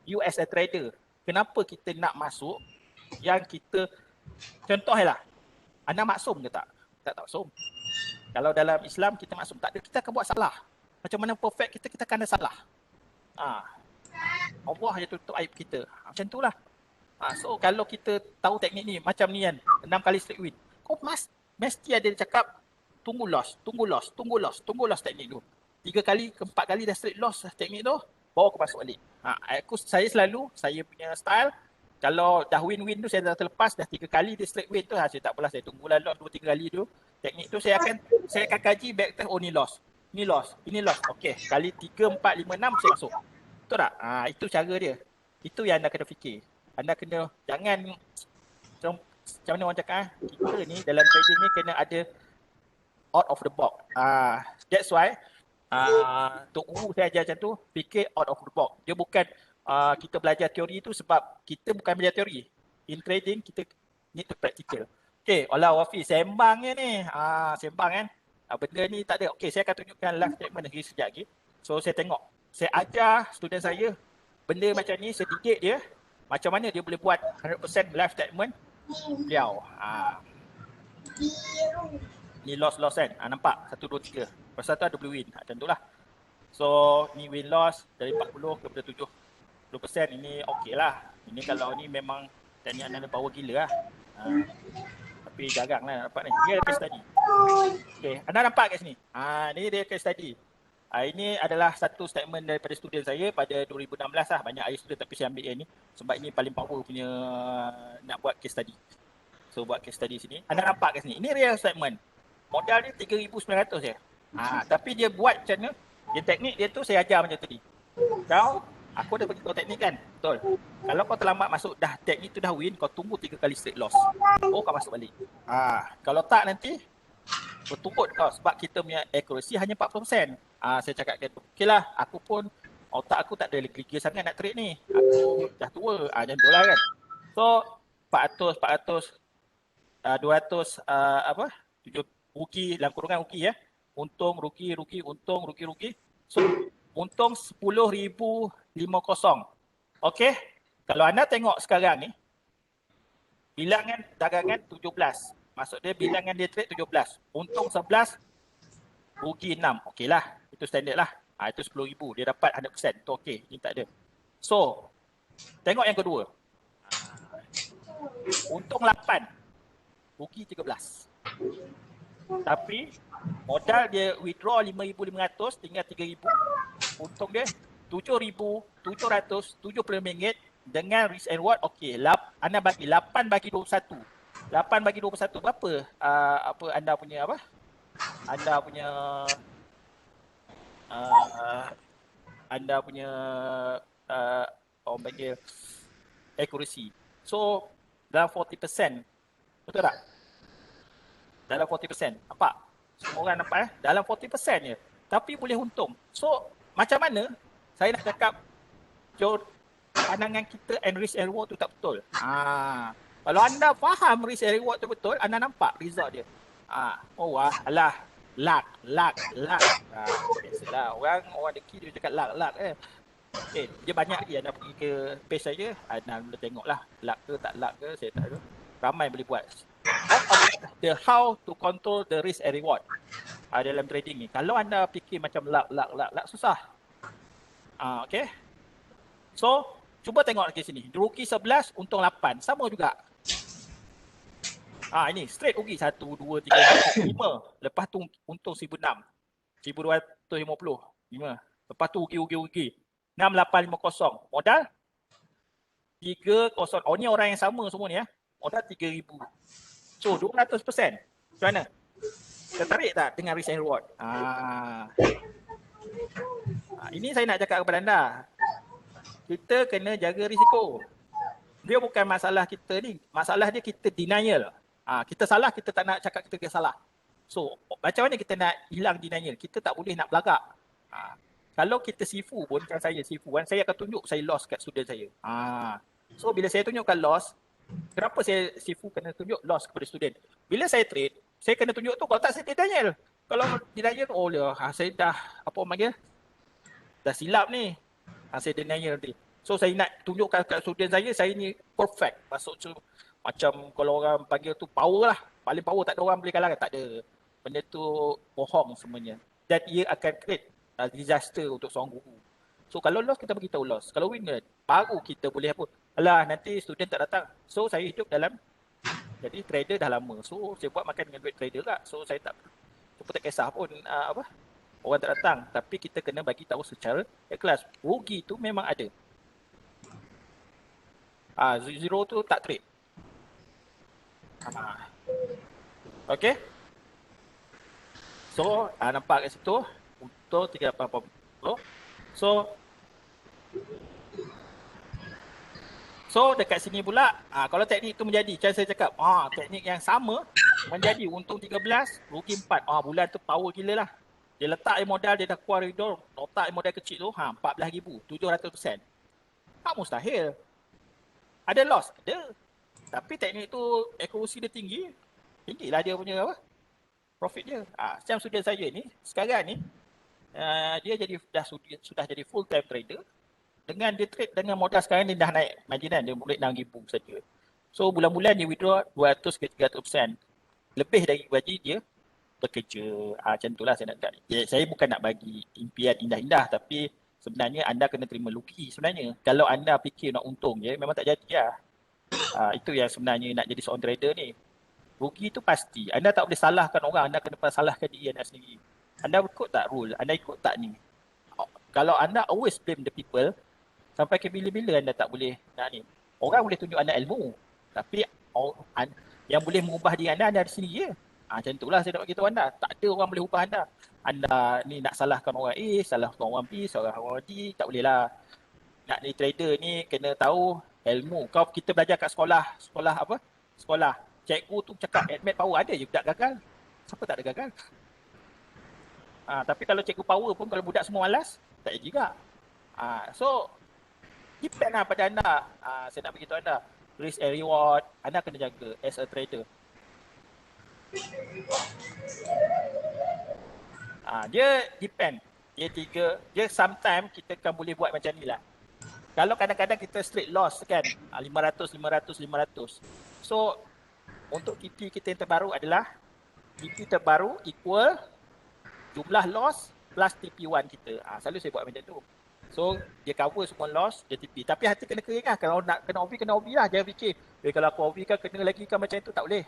you as a trader. Kenapa kita nak masuk yang kita, contohlah, anda maksum ke tak? Tak maksum. Kalau dalam Islam kita maksum tak ada, kita akan buat salah. Macam mana perfect kita akan ada salah. Allah je tutup aib kita. Macam itulah. So kalau kita tahu teknik ni, macam ni kan, 6 kali straight win. Kau mesti ada cakap, tunggu loss teknik tu. 3 kali, 4 kali dah straight loss teknik tu. bawa aku masuk balik. Saya selalu, saya punya style, kalau dah win-win tu saya dah terlepas, dah 3 kali dia straight win tu, saya tak apalah, saya tunggulah loss 2-3 kali tu. Teknik tu saya akan kaji back test, oh ni loss. Ni loss, ini loss. Okey, kali 3, 4, 5, 6 saya masuk. Betul tak? Itu cara dia. Itu yang anda kena fikir. Anda kena, jangan, macam mana orang cakap, kita ni dalam trading ni kena ada out of the box. That's why Tok Guru saya ajar macam tu, fikir out of the box. Dia bukan kita belajar teori tu sebab kita bukan belajar teori. In trading kita need to practical. Okay, Olah Wafi, sembangnya ni. Sembang kan. Benda ni tak ada. Okay, saya akan tunjukkan live statement lagi sekejap lagi. So saya tengok. Saya ajar student saya benda macam ni, saya didik dia macam mana dia boleh buat 100% live statement beliau. Ni loss kan. Nampak? 1, 2, 3. Pasal tu ada boleh win. Macam tu lah. So ni win loss dari 40 kepada 70%. Ini okey lah. Ini kalau ni memang teknik anda power gila lah. Tapi jarang lah dapat ni. Ni ada case study. Okay, anda nampak kat sini? Ni dia case study. Ini adalah satu statement daripada student saya pada 2016 lah. Banyak air student tapi saya ambil yang ni. Sebab ini paling power punya nak buat case study. So buat case study sini. Anda nampak kat sini? Ini real statement. Modal dia 3,900 je. Tapi dia buat macam mana? Dia teknik dia tu saya ajar macam tadi. Aku dah bagi kau teknik kan? Betul. Kalau kau terlambat masuk dah teknik tu dah win, kau tunggu 3 kali straight loss. Kau masuk balik. Kalau tak nanti bertumput kau sebab kita punya accuracy hanya 40%. Saya cakap gitu. Okeylah, aku pun otak aku tak ada gila sangat nak trade ni. Aku dah tua. Macam tu lah kan. So 400 rugi dalam kurungan rugi ya. Untung rugi, untung rugi. So untung 10,050. Okey. Kalau anda tengok sekarang ni bilangan dagangan 17. Maksud dia bilangan dia trade 17. Untung 11, rugi 6. Okeylah. Itu standard lah. Itu 10,000. Dia dapat 100%. Itu okey. Ini tak ada. So, tengok yang kedua. Untung 8. Rugi 13. Tapi modal dia withdraw 5,500 tinggal 3,000. Untung dia 7,770 ringgit dengan risk and reward okey. Anda bagi 8 bagi 21. 8 bagi 21 berapa? Anda punya apa? Anda punya orang panggil accuracy. So dalam 40%. Betul tak? Dalam 40%. Nampak? Semua orang nampak dalam 40% je. Tapi boleh untung. So macam mana saya nak cakap pandangan kita and risk and reward tu tak betul. Kalau anda faham risk and reward tu betul, anda nampak result dia. Luck. Biasalah orang deki dia cakap luck. Okay, dia banyak lagi anda pergi ke page saya, anda boleh tengoklah luck ke tak luck ke, saya tak tahu. Ramai boleh buat. How to control the risk and reward dalam trading ni. Kalau anda fikir macam luck susah. Okay. So, cuba tengok lagi sini. Rugi 11, untung 8. Sama juga. Ini straight rugi 1, 2, 3, 4, 5. Lepas tu untung 1,006. 1,250. 5. Lepas tu rugi. 6,850. Modal 3,0. Oh ni orang yang sama semua ni ya. Modal 3,000. So 200%. Macam mana? Tertarik tak dengan risk and reward? Ini saya nak cakap kepada anda. Kita kena jaga risiko. Dia bukan masalah kita ni. Masalah dia kita denial. Kita salah, kita tak nak cakap kita salah. So, macam mana kita nak hilang denial? Kita tak boleh nak belagak. Kalau kita sifu pun, kan saya sifu kan, saya akan tunjuk saya loss kat student saya. So, bila saya tunjukkan loss, kenapa saya sifu kena tunjuk loss kepada student? Bila saya trade, saya kena tunjuk tu. Kalau tak, saya denial. Kalau denial, saya dah, dah silap ni. Saya denial nanti. So saya nak tunjukkan kat student saya ni perfect. Maksud macam kalau orang panggil tu power lah. Paling power, tak ada orang boleh kalahkan. Tak ada. Benda tu bohong semuanya. Dan ia akan create disaster untuk seorang guru. So kalau loss, kita beritahu loss. Kalau win, baru kita boleh apa. Nanti student tak datang. So saya hidup dalam, jadi trader dah lama. So saya buat makan dengan duit trader lah. So saya tak kisah pun orang tak datang. Tapi kita kena bagi tahu secara ikhlas. Rugi tu memang ada. Zero tu tak trade. Okay. So, nampak kat situ. Untuk 380. So dekat sini pula, kalau teknik tu menjadi, macam saya cakap, teknik yang sama menjadi untung 13, rugi 4. Bulan tu power gila lah. Dia letak modal, dia dah keluar redor, letak modal kecil tu, 14,000, 700%. Mustahil. Ada loss? Ada. Tapi teknik tu, accuracy dia tinggi. Tinggilah dia punya apa? Profit dia. Macam student saya ni, sekarang ni, dia jadi sudah jadi full time trader. Dengan dia trade dengan modal sekarang ni dah naik marginan, dia boleh 6,000 saja. So bulan-bulan dia withdraw 200 ke 300%. Lebih dari gaji dia bekerja. Macam itulah saya nak cakap. Saya bukan nak bagi impian indah-indah, tapi sebenarnya anda kena terima rugi sebenarnya. Kalau anda fikir nak untung je, memang tak jadi lah. Itu yang sebenarnya nak jadi seorang trader ni. Rugi tu pasti. Anda tak boleh salahkan orang, anda kena salahkan diri anda sendiri. Anda ikut tak rule? Anda ikut tak ni? Kalau anda always blame the people, sampai ke bila-bila anda tak boleh nak ni. Orang boleh tunjuk anda ilmu. Tapi yang boleh mengubah diri anda ada sendiri je. Macam itulah saya nak bagi tahu anda. Tak ada orang boleh ubah anda. Anda ni nak salahkan orang A, salahkan orang B, salahkan orang D. Tak boleh lah. Nak ni trader ni kena tahu ilmu. Kau kita belajar kat sekolah. Sekolah apa? Sekolah. Cikgu tu cakap admit power. Ada je budak gagal. Siapa tak ada gagal? Tapi kalau cikgu power pun kalau budak semua malas, tak ada juga. So, depend lah pada anda. Saya nak beritahu anda. Risk and reward, anda kena jaga as a trader. Dia depend. Dia sometimes kita kan boleh buat macam ni lah. Kalau kadang-kadang kita straight loss kan, 500. So, untuk TP kita yang terbaru adalah TP terbaru equal jumlah loss plus TP1 kita. Selalu saya buat macam tu. So, dia cover semua loss, dia TP. Tapi hati kena kering lah. Kalau nak kena OB lah. Jangan fikir, kalau aku OB kan kena lagi kan macam tu. Tak boleh.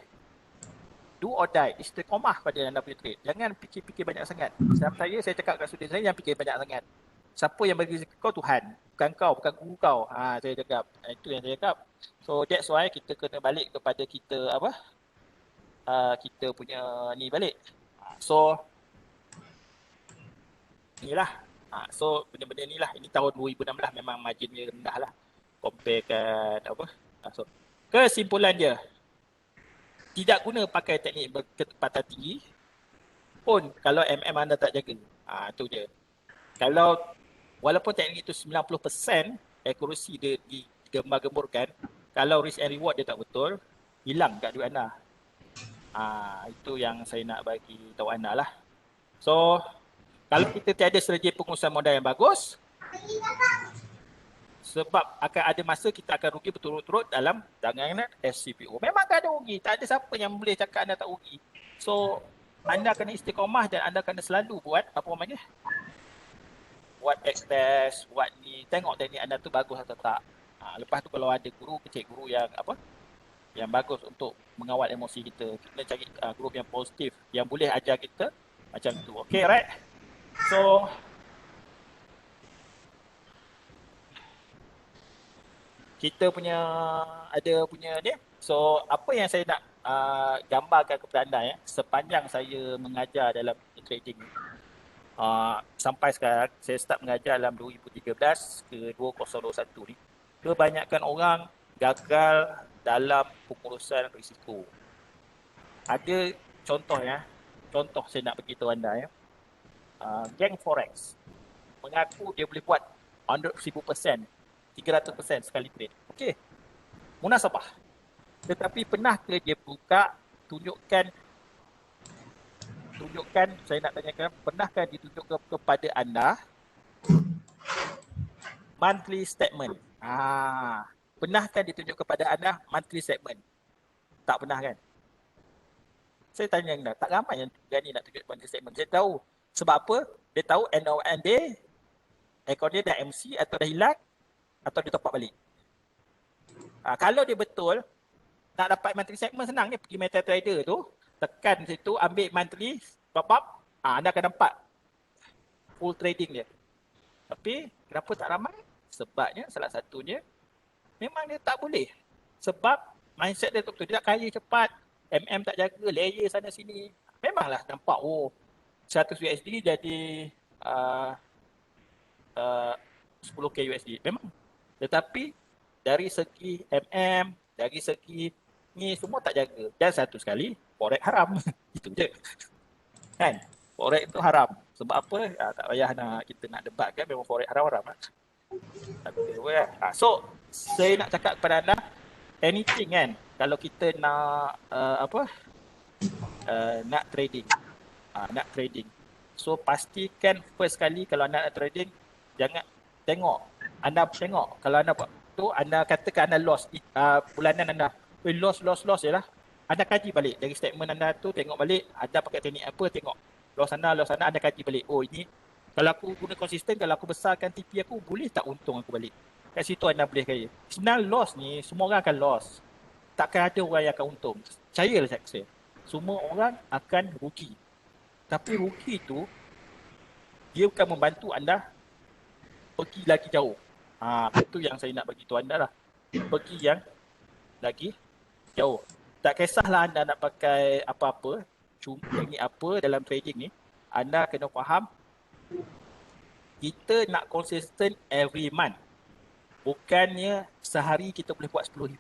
Do or die. Istiqomah pada anda punya trade. Jangan fikir-fikir banyak sangat. Saya cakap kat student saya, jangan fikir banyak sangat. Siapa yang bagi rezeki kau? Tuhan. Bukan kau, bukan guru kau. Saya cakap. Itu yang saya cakap. So, that's why kita kena balik kepada kita apa? Kita punya ni balik. So, inilah. So benda-benda ni lah, ini tahun 2016 memang margin dia rendah lah comparekan apa. So kesimpulan dia, tidak guna pakai teknik berketepatan tinggi pun kalau anda tak jaga. Itu je. Kalau walaupun teknik itu 90% accuracy dia digembar-gemburkan, kalau risk and reward dia tak betul, hilang kat duit anda. Itu yang saya nak bagi tahu anda lah. So kalau kita tiada strategi pengurusan modal yang bagus, sebab akan ada masa kita akan rugi berturut-turut dalam dagangan SCPO. Memang akan ada rugi. Tak ada siapa yang boleh cakap anda tak rugi. So, anda kena istiqomah dan anda kena selalu buat, apa orang panggil? Buat backtest, buat ni. Tengok teknik anda tu bagus atau tak. Lepas tu kalau ada guru, kecil guru yang apa? Yang bagus untuk mengawal emosi kita. Kita cari guru yang positif, yang boleh ajar kita macam tu. Okay, right? So, kita punya ada punya ni. So, apa yang saya nak gambarkan kepada anda sepanjang saya mengajar dalam trading sampai sekarang, saya start mengajar dalam 2013 ke 2021 ni. Kebanyakan orang gagal dalam pengurusan risiko. Ada contoh contoh saya nak beritahu anda geng forex mengaku dia boleh buat 100,000%, 300% sekali trade. Okey. Munasabah. Tetapi pernah ke dia buka tunjukkan, saya nak tanyakan, pernahkah ditunjukkan kepada anda monthly statement? Pernahkah ditunjuk kepada anda monthly statement? Tak pernah kan? Saya tanya anda, tak ramai yang berani nak tunjuk monthly statement. Saya tahu. Sebab apa? Dia tahu end of end day, account dia dah MC atau dah hilang, atau dia top up balik. Kalau dia betul, nak dapat monthly statement senang ni. Pergi MetaTrader tu, tekan situ, ambil monthly, top up, anda akan nampak full trading dia. Tapi kenapa tak ramai? Sebabnya salah satunya memang dia tak boleh. Sebab mindset dia betul-betul. Dia nak kaya cepat. tak jaga, layer sana sini. Memanglah nampak, 100 USD jadi uh, 10k USD. Memang. Tetapi dari segi dari segi ni semua tak jaga. Dan satu sekali, forex haram. Itu je. Kan? Forex itu haram. Sebab apa? Tak payah kita nak debatkan, memang forex haram-haram. So, saya nak cakap kepada anda, anything kan, kalau kita nak nak trading. Nak trading. So, pastikan first kali kalau anda nak trading, jangan tengok. Anda tengok, kalau anda buat tu, anda katakan anda loss bulanan anda. Loss je lah. Anda kaji balik dari statement anda tu, tengok balik, anda pakai teknik apa, tengok. Loss anda kaji balik. Oh, ini kalau aku guna konsisten, kalau aku besarkan TP aku, boleh tak untung aku balik? Kat situ anda boleh kaya. Sebenarnya loss ni, semua orang akan loss. Takkan ada orang yang akan untung. Percayalah saya. Semua orang akan rugi. Tapi rugi tu, dia bukan membantu anda pergi lagi jauh. Itu yang saya nak bagi tahu anda lah. Pergi yang lagi jauh. Tak kisahlah anda nak pakai apa-apa, teknik apa dalam trading ni, anda kena faham, kita nak konsisten every month. Bukannya sehari kita boleh buat 10,000.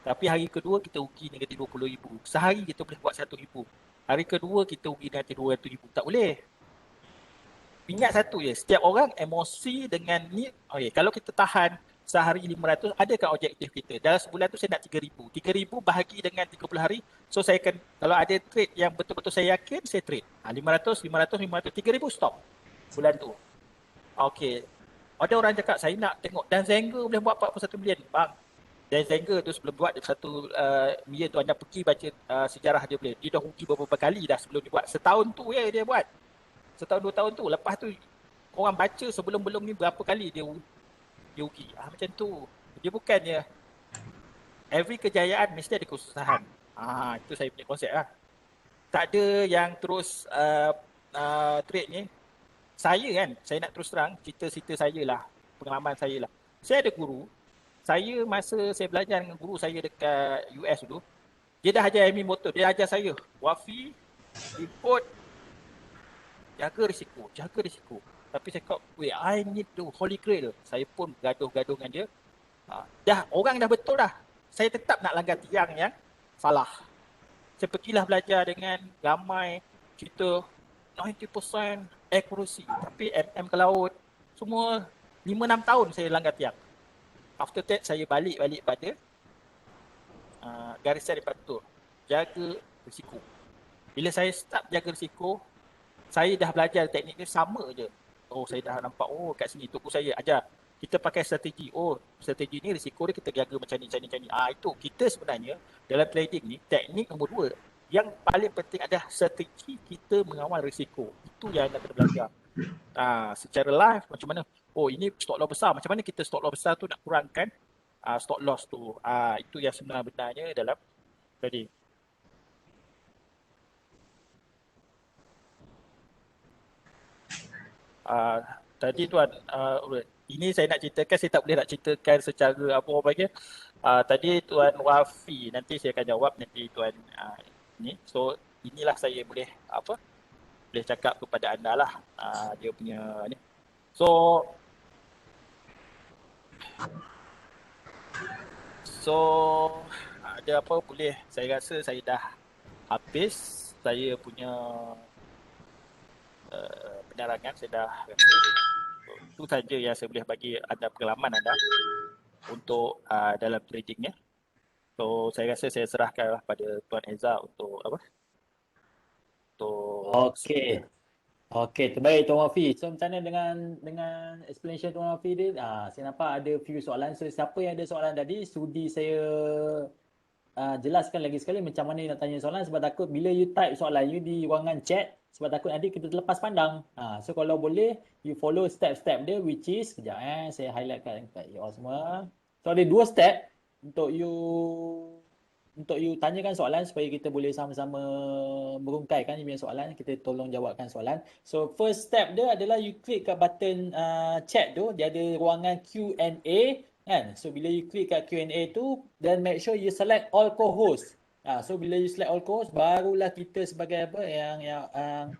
Tapi hari kedua kita rugi negatif 20,000. Sehari kita boleh buat 1,000. Hari kedua kita rugi negatif 200,000. Tak boleh. Ingat satu je, setiap orang emosi dengan ni, kalau kita tahan sehari 500, adakah objektif kita? Dalam sebulan tu saya nak 3,000. 3,000 bahagi dengan 30 hari, so saya akan, kalau ada trade yang betul-betul saya yakin, saya trade. 500, 3,000 stop bulan tu. Ada orang cakap, saya nak tengok Dan Zenga boleh buat 41 million. Bang, Dan Zenga tu sebelum buat 1 million tu, anda pergi baca sejarah dia boleh. Dia dah rugi beberapa kali dah sebelum dia buat. Setahun tu dia buat. Setahun 2 tahun tu. Lepas tu orang baca sebelum-belum ni berapa kali dia rugi. Macam tu. Dia bukannya every kejayaan mesti ada kesusahan. Itu saya punya konsep lah. Tak ada yang terus trade ni. Saya nak terus terang cerita saya lah. Pengalaman saya lah. Saya ada guru. Saya masa saya belajar dengan guru saya dekat US dulu, dia dah ajar Amy Motor. Dia ajar saya, Wafi, report, jaga risiko. Tapi saya cakap, I need the holy grail. Saya pun gaduh-gaduh dengan dia. Orang dah betul dah. Saya tetap nak langgar tiang yang salah. Saya pergilah belajar dengan ramai cerita 90% accuracy. Tapi ke laut, semua 5-6 tahun saya langgar tiang. After that, saya balik pada garisan yang betul. Jaga risiko. Bila saya start jaga risiko, saya dah belajar teknik ni sama je. Saya dah nampak, kat sini toko saya ajar. Kita pakai strategi. Strategi ni risiko dia kita jaga macam ni. Itu kita sebenarnya dalam trading ni, teknik nombor 2. Yang paling penting adalah strategi kita mengawal risiko. Itu yang anda kena belajar. Secara live macam mana? Ini stop loss besar. Macam mana kita stop loss besar tu nak kurangkan stop loss tu. Itu yang sebenarnya dalam trading. Tadi tuan, ini saya nak ceritakan, saya tak boleh nak ceritakan secara apa orang panggil. Tadi tuan Wafi, nanti saya akan jawab nanti tuan ni. So inilah saya boleh cakap kepada anda lah dia punya ni. So ada apa boleh, saya rasa saya dah habis saya punya penerangan, saya dah rasa. Itu saja yang saya boleh bagi anda, pengalaman anda untuk dalam trading ya. So saya rasa saya serahkan pada Tuan Eza untuk Okey, terbaik Tuan Wafi. So macam mana dengan explanation Tuan Wafi ni? Saya nampak ada few soalan. So siapa yang ada soalan tadi, sudi saya jelaskan lagi sekali macam mana nak tanya soalan, sebab takut bila you type soalan you di ruangan chat, sebab takut nanti kita terlepas pandang. So kalau boleh you follow step-step dia, which is kejap saya highlight kat you all semua. So ada 2 step untuk you untuk you tanyakan soalan supaya kita boleh sama-sama merungkaikan you punya soalan, kita tolong jawabkan soalan. So first step dia adalah you klik kat button chat tu, dia ada ruangan Q&A kan. So bila you klik kat Q&A tu, then make sure you select all co-host. So bila you select all co-host, barulah kita sebagai apa yang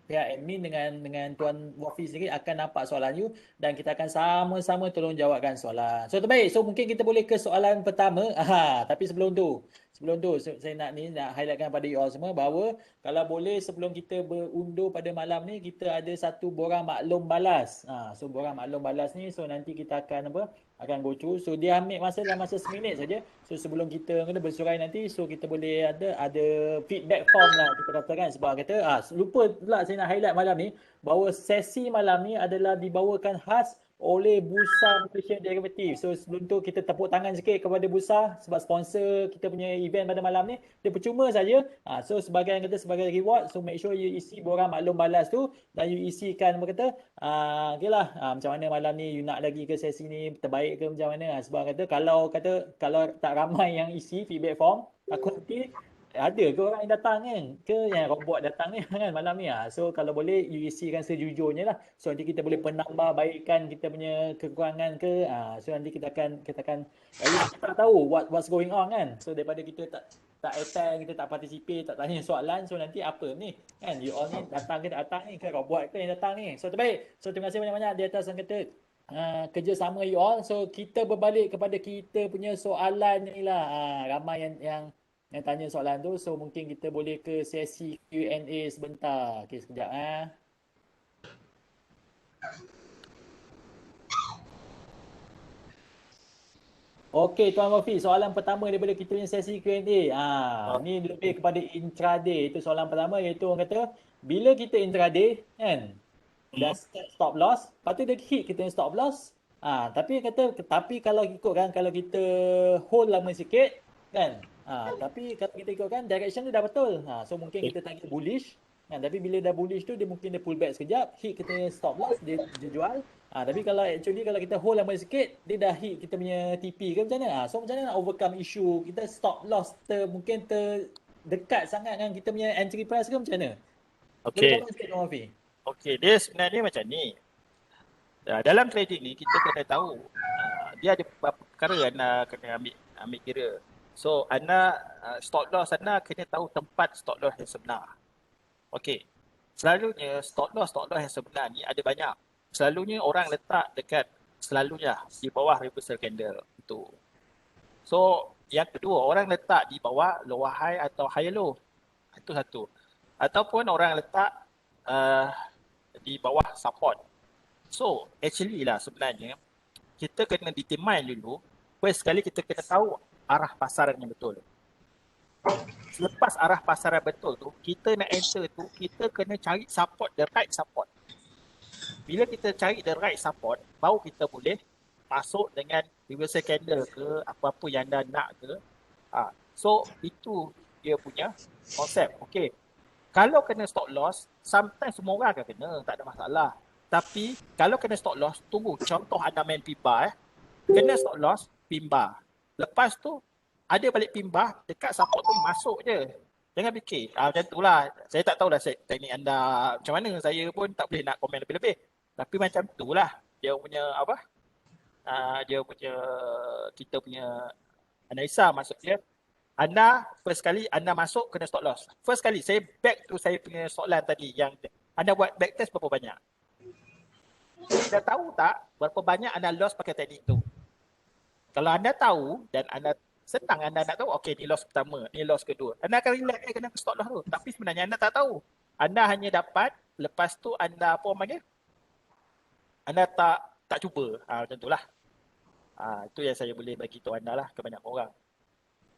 pihak admin dengan Tuan Wafi sendiri akan nampak soalan you dan kita akan sama-sama tolong jawabkan soalan. So terbaik. So mungkin kita boleh ke soalan pertama. Tapi sebelum tu saya nak highlightkan pada you all semua bahawa kalau boleh sebelum kita berundur pada malam ni, kita ada satu borang maklum balas. So borang maklum balas ni, so nanti kita akan akan go through. So dia ambil masa dalam masa seminit saja. So sebelum kita kena bersurai nanti, so kita boleh ada feedback form lah kita katakan, sebab kata lupa pula saya nak highlight malam ni bahawa sesi malam ni adalah dibawakan khas oleh Bursa Malaysia Derivative. So sebelum tu kita tepuk tangan sikit kepada Bursa sebab sponsor kita punya event pada malam ni. Dia percuma saja. So sebagai sebagai reward, so make sure you isi borang maklum balas tu dan you isikan okay lah, macam mana malam ni you nak lagi ke sesi ni terbaik ke macam mana. Sebab kalau tak ramai yang isi feedback form, takut nanti ada ke orang yang datang kan, ke yang robot datang ni kan malam ni. So kalau boleh you isikan sejujurnya lah, so nanti kita boleh penambah baikkan kita punya kekurangan ke. So nanti kita akan kita tahu what's going on kan. So daripada kita tak attend, kita tak participate, tak tanya soalan, so nanti apa ni kan, you all ni datang ke tak datang ni, ke robot ke yang datang ni. So terbaik. So terima kasih banyak-banyak di atas yang kata kerjasama you all. So kita berbalik kepada kita punya soalan ni lah. Ramai yang tanya soalan tu. So mungkin kita boleh ke sesi Q&A sebentar. Okey, sekejap Okey, Tuan Wafi, soalan pertama daripada kita punya sesi Q&A. Ni lebih kepada intraday. Itu soalan pertama, iaitu orang kata bila kita intraday kan, dah stop loss, lepas tu dia hit kita yang stop loss. Tapi kalau ikutkan, kalau kita hold lama sikit kan, tapi kalau kita ikutkan direction dia dah betul. So mungkin kita target bullish kan, tapi bila dah bullish tu dia mungkin dia pull back sekejap, hit kita stop loss, dia jual. Tapi kalau kita hold lama sikit, dia dah hit kita punya TP ke macam mana? So macam mana nak overcome isu kita stop loss mungkin terdekat sangat dengan kita punya entry price ke macam mana? Boleh Okey. tolong sikit Tuan Wafi? Okey, dia sebenarnya macam ni. Dalam trading ni kita kena tahu dia ada beberapa perkara anda kena ambil kira. So anda stop loss anda kena tahu tempat stop loss yang sebenar. Okey. Selalunya stop loss yang sebenar ni ada banyak. Selalunya orang letak dekat di bawah reversal candle itu. So yang kedua, orang letak di bawah lower high atau higher low. Itu satu. Ataupun orang letak di bawah support. So actually lah sebenarnya kita kena determine dulu. First sekali kita kena tahu arah pasaran yang betul. Selepas arah pasaran betul tu, kita nak enter tu, kita kena cari support, the right support. Bila kita cari the right support, baru kita boleh masuk dengan reversal candle ke, apa-apa yang anda nak ke. So itu dia punya konsep. Okay. Kalau kena stop loss, sometimes semua orang akan kena, tak ada masalah. Tapi kalau kena stop loss, tunggu. Contoh anda main pimbar. Kena stop loss, pimbar. Lepas tu, ada balik pimbar, dekat support tu masuk je. Jangan fikir. Macam tu lah. Saya tak tahulah teknik anda macam mana. Saya pun tak boleh nak komen lebih-lebih. Tapi macam tu lah. Dia punya apa? Kita punya analisa maksudnya. Anda first kali anda masuk kena stop loss. First kali saya back to saya punya soalan tadi yang anda buat backtest berapa banyak? Anda tahu tak berapa banyak anda loss pakai teknik tu? Kalau anda tahu dan anda senang anda nak tahu, okey ni loss pertama, ni loss kedua. Anda akan relax kena stop loss tu. Tapi sebenarnya anda tak tahu. Anda hanya dapat lepas tu anda apa orang panggil? Anda tak cuba. Macam itulah. Itu yang saya boleh bagi tahu anda lah ke banyak orang.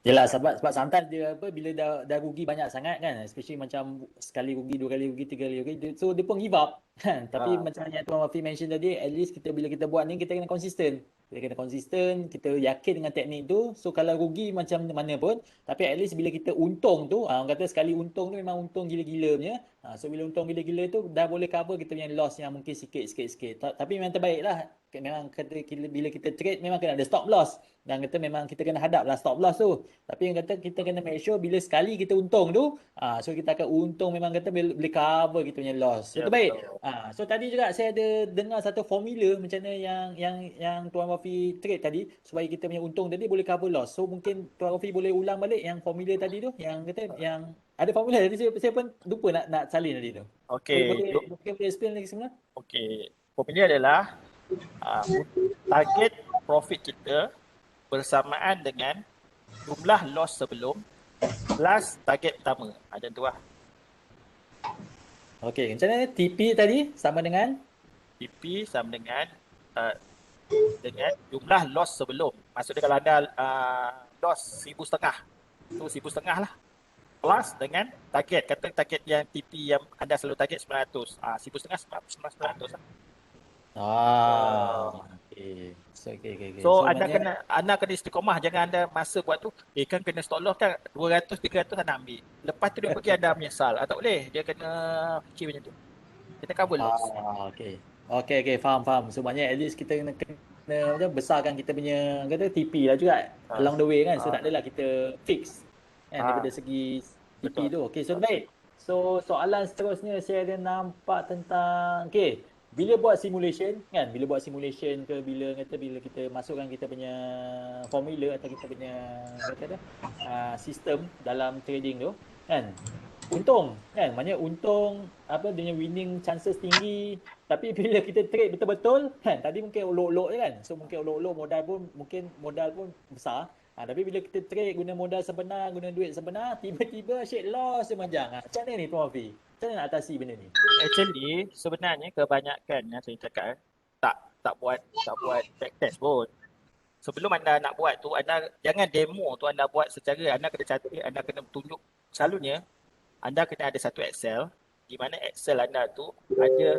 Yelah, sebab sometimes dia bila dah rugi banyak sangat kan, especially macam sekali rugi, dua kali rugi, tiga kali rugi, so dia pun give up kan. Tapi macam yang Tuan Wafi mention tadi, at least bila kita buat ni kita kena konsisten. Kita kena konsisten, kita yakin dengan teknik tu. So kalau rugi macam mana pun, tapi at least bila kita untung tu, orang kata sekali untung tu memang untung gila-gila punya. So bila untung gila-gila tu dah boleh cover kita punya loss yang mungkin sikit. Tapi memang terbaik lah. Memang bila kita trade memang kena ada stop loss. Dan kata memang kita kena hadap lah stop loss tu. Tapi yang kata kita kena make sure bila sekali kita untung tu, so kita akan untung memang kata boleh cover kita punya loss. So Ya, terbaik. betul. So tadi juga saya ada dengar satu formula macam mana yang Tuan Rafi trade tadi supaya kita punya untung tadi boleh cover loss. So mungkin Tuan Rafi boleh ulang balik yang formula tadi tu yang kata yang ada formula tadi saya pun lupa nak salin tadi tu. Boleh Okey, boleh boleh explain lagi semula? okey. Formula adalah uh, target profit kita bersamaan dengan jumlah loss sebelum plus target pertama. Macam tu lah. Okey, macam mana TP tadi sama dengan TP sama uh, dengan jumlah loss sebelum. Maksudnya kalau anda loss 1,500, tu 1,500 lah. Plus dengan target. Kata target yang TP yang anda selalu target 900. 1,500, 900 lah. okey. Okey. So So anda maknanya kena istiqomah, jangan anda masa buat tu kan kena stop loss kan 200 300 anda ambil. Lepas tu dia pergi anda menyesal. Tak boleh, dia kena fikir macam tu. Kita cover loss. okey. Okey, faham. So maknanya at least kita kena macam besarkan kita punya kata TP lah juga Ah, along the way kan. So ah, tak adalah kita fix kan ah, daripada segi TP betul. tu. Okey, so baik. So soalan seterusnya saya ada nampak tentang bila buat simulation kan, bila kita masukkan kita punya formula atau kita punya kata sistem dalam trading tu kan. Untung kan, maknanya untung apa dia punya winning chances tinggi, tapi bila kita trade betul-betul kan, tadi mungkin olok-olok je kan, so mungkin olok-olok modal pun besar, tapi bila kita trade guna modal sebenar, guna duit sebenar, tiba-tiba asyik loss semanjang. Macam mana ni Tuan Hafiz, macam mana nak atasi benda ni? Actually sebenarnya kebanyakan yang saya cakap tak buat backtest pun. Sebelum anda nak buat tu, anda jangan demo tu anda buat secara anda kena catat, anda kena tunjuk. Selalunya anda kena ada satu Excel di mana Excel anda tu ada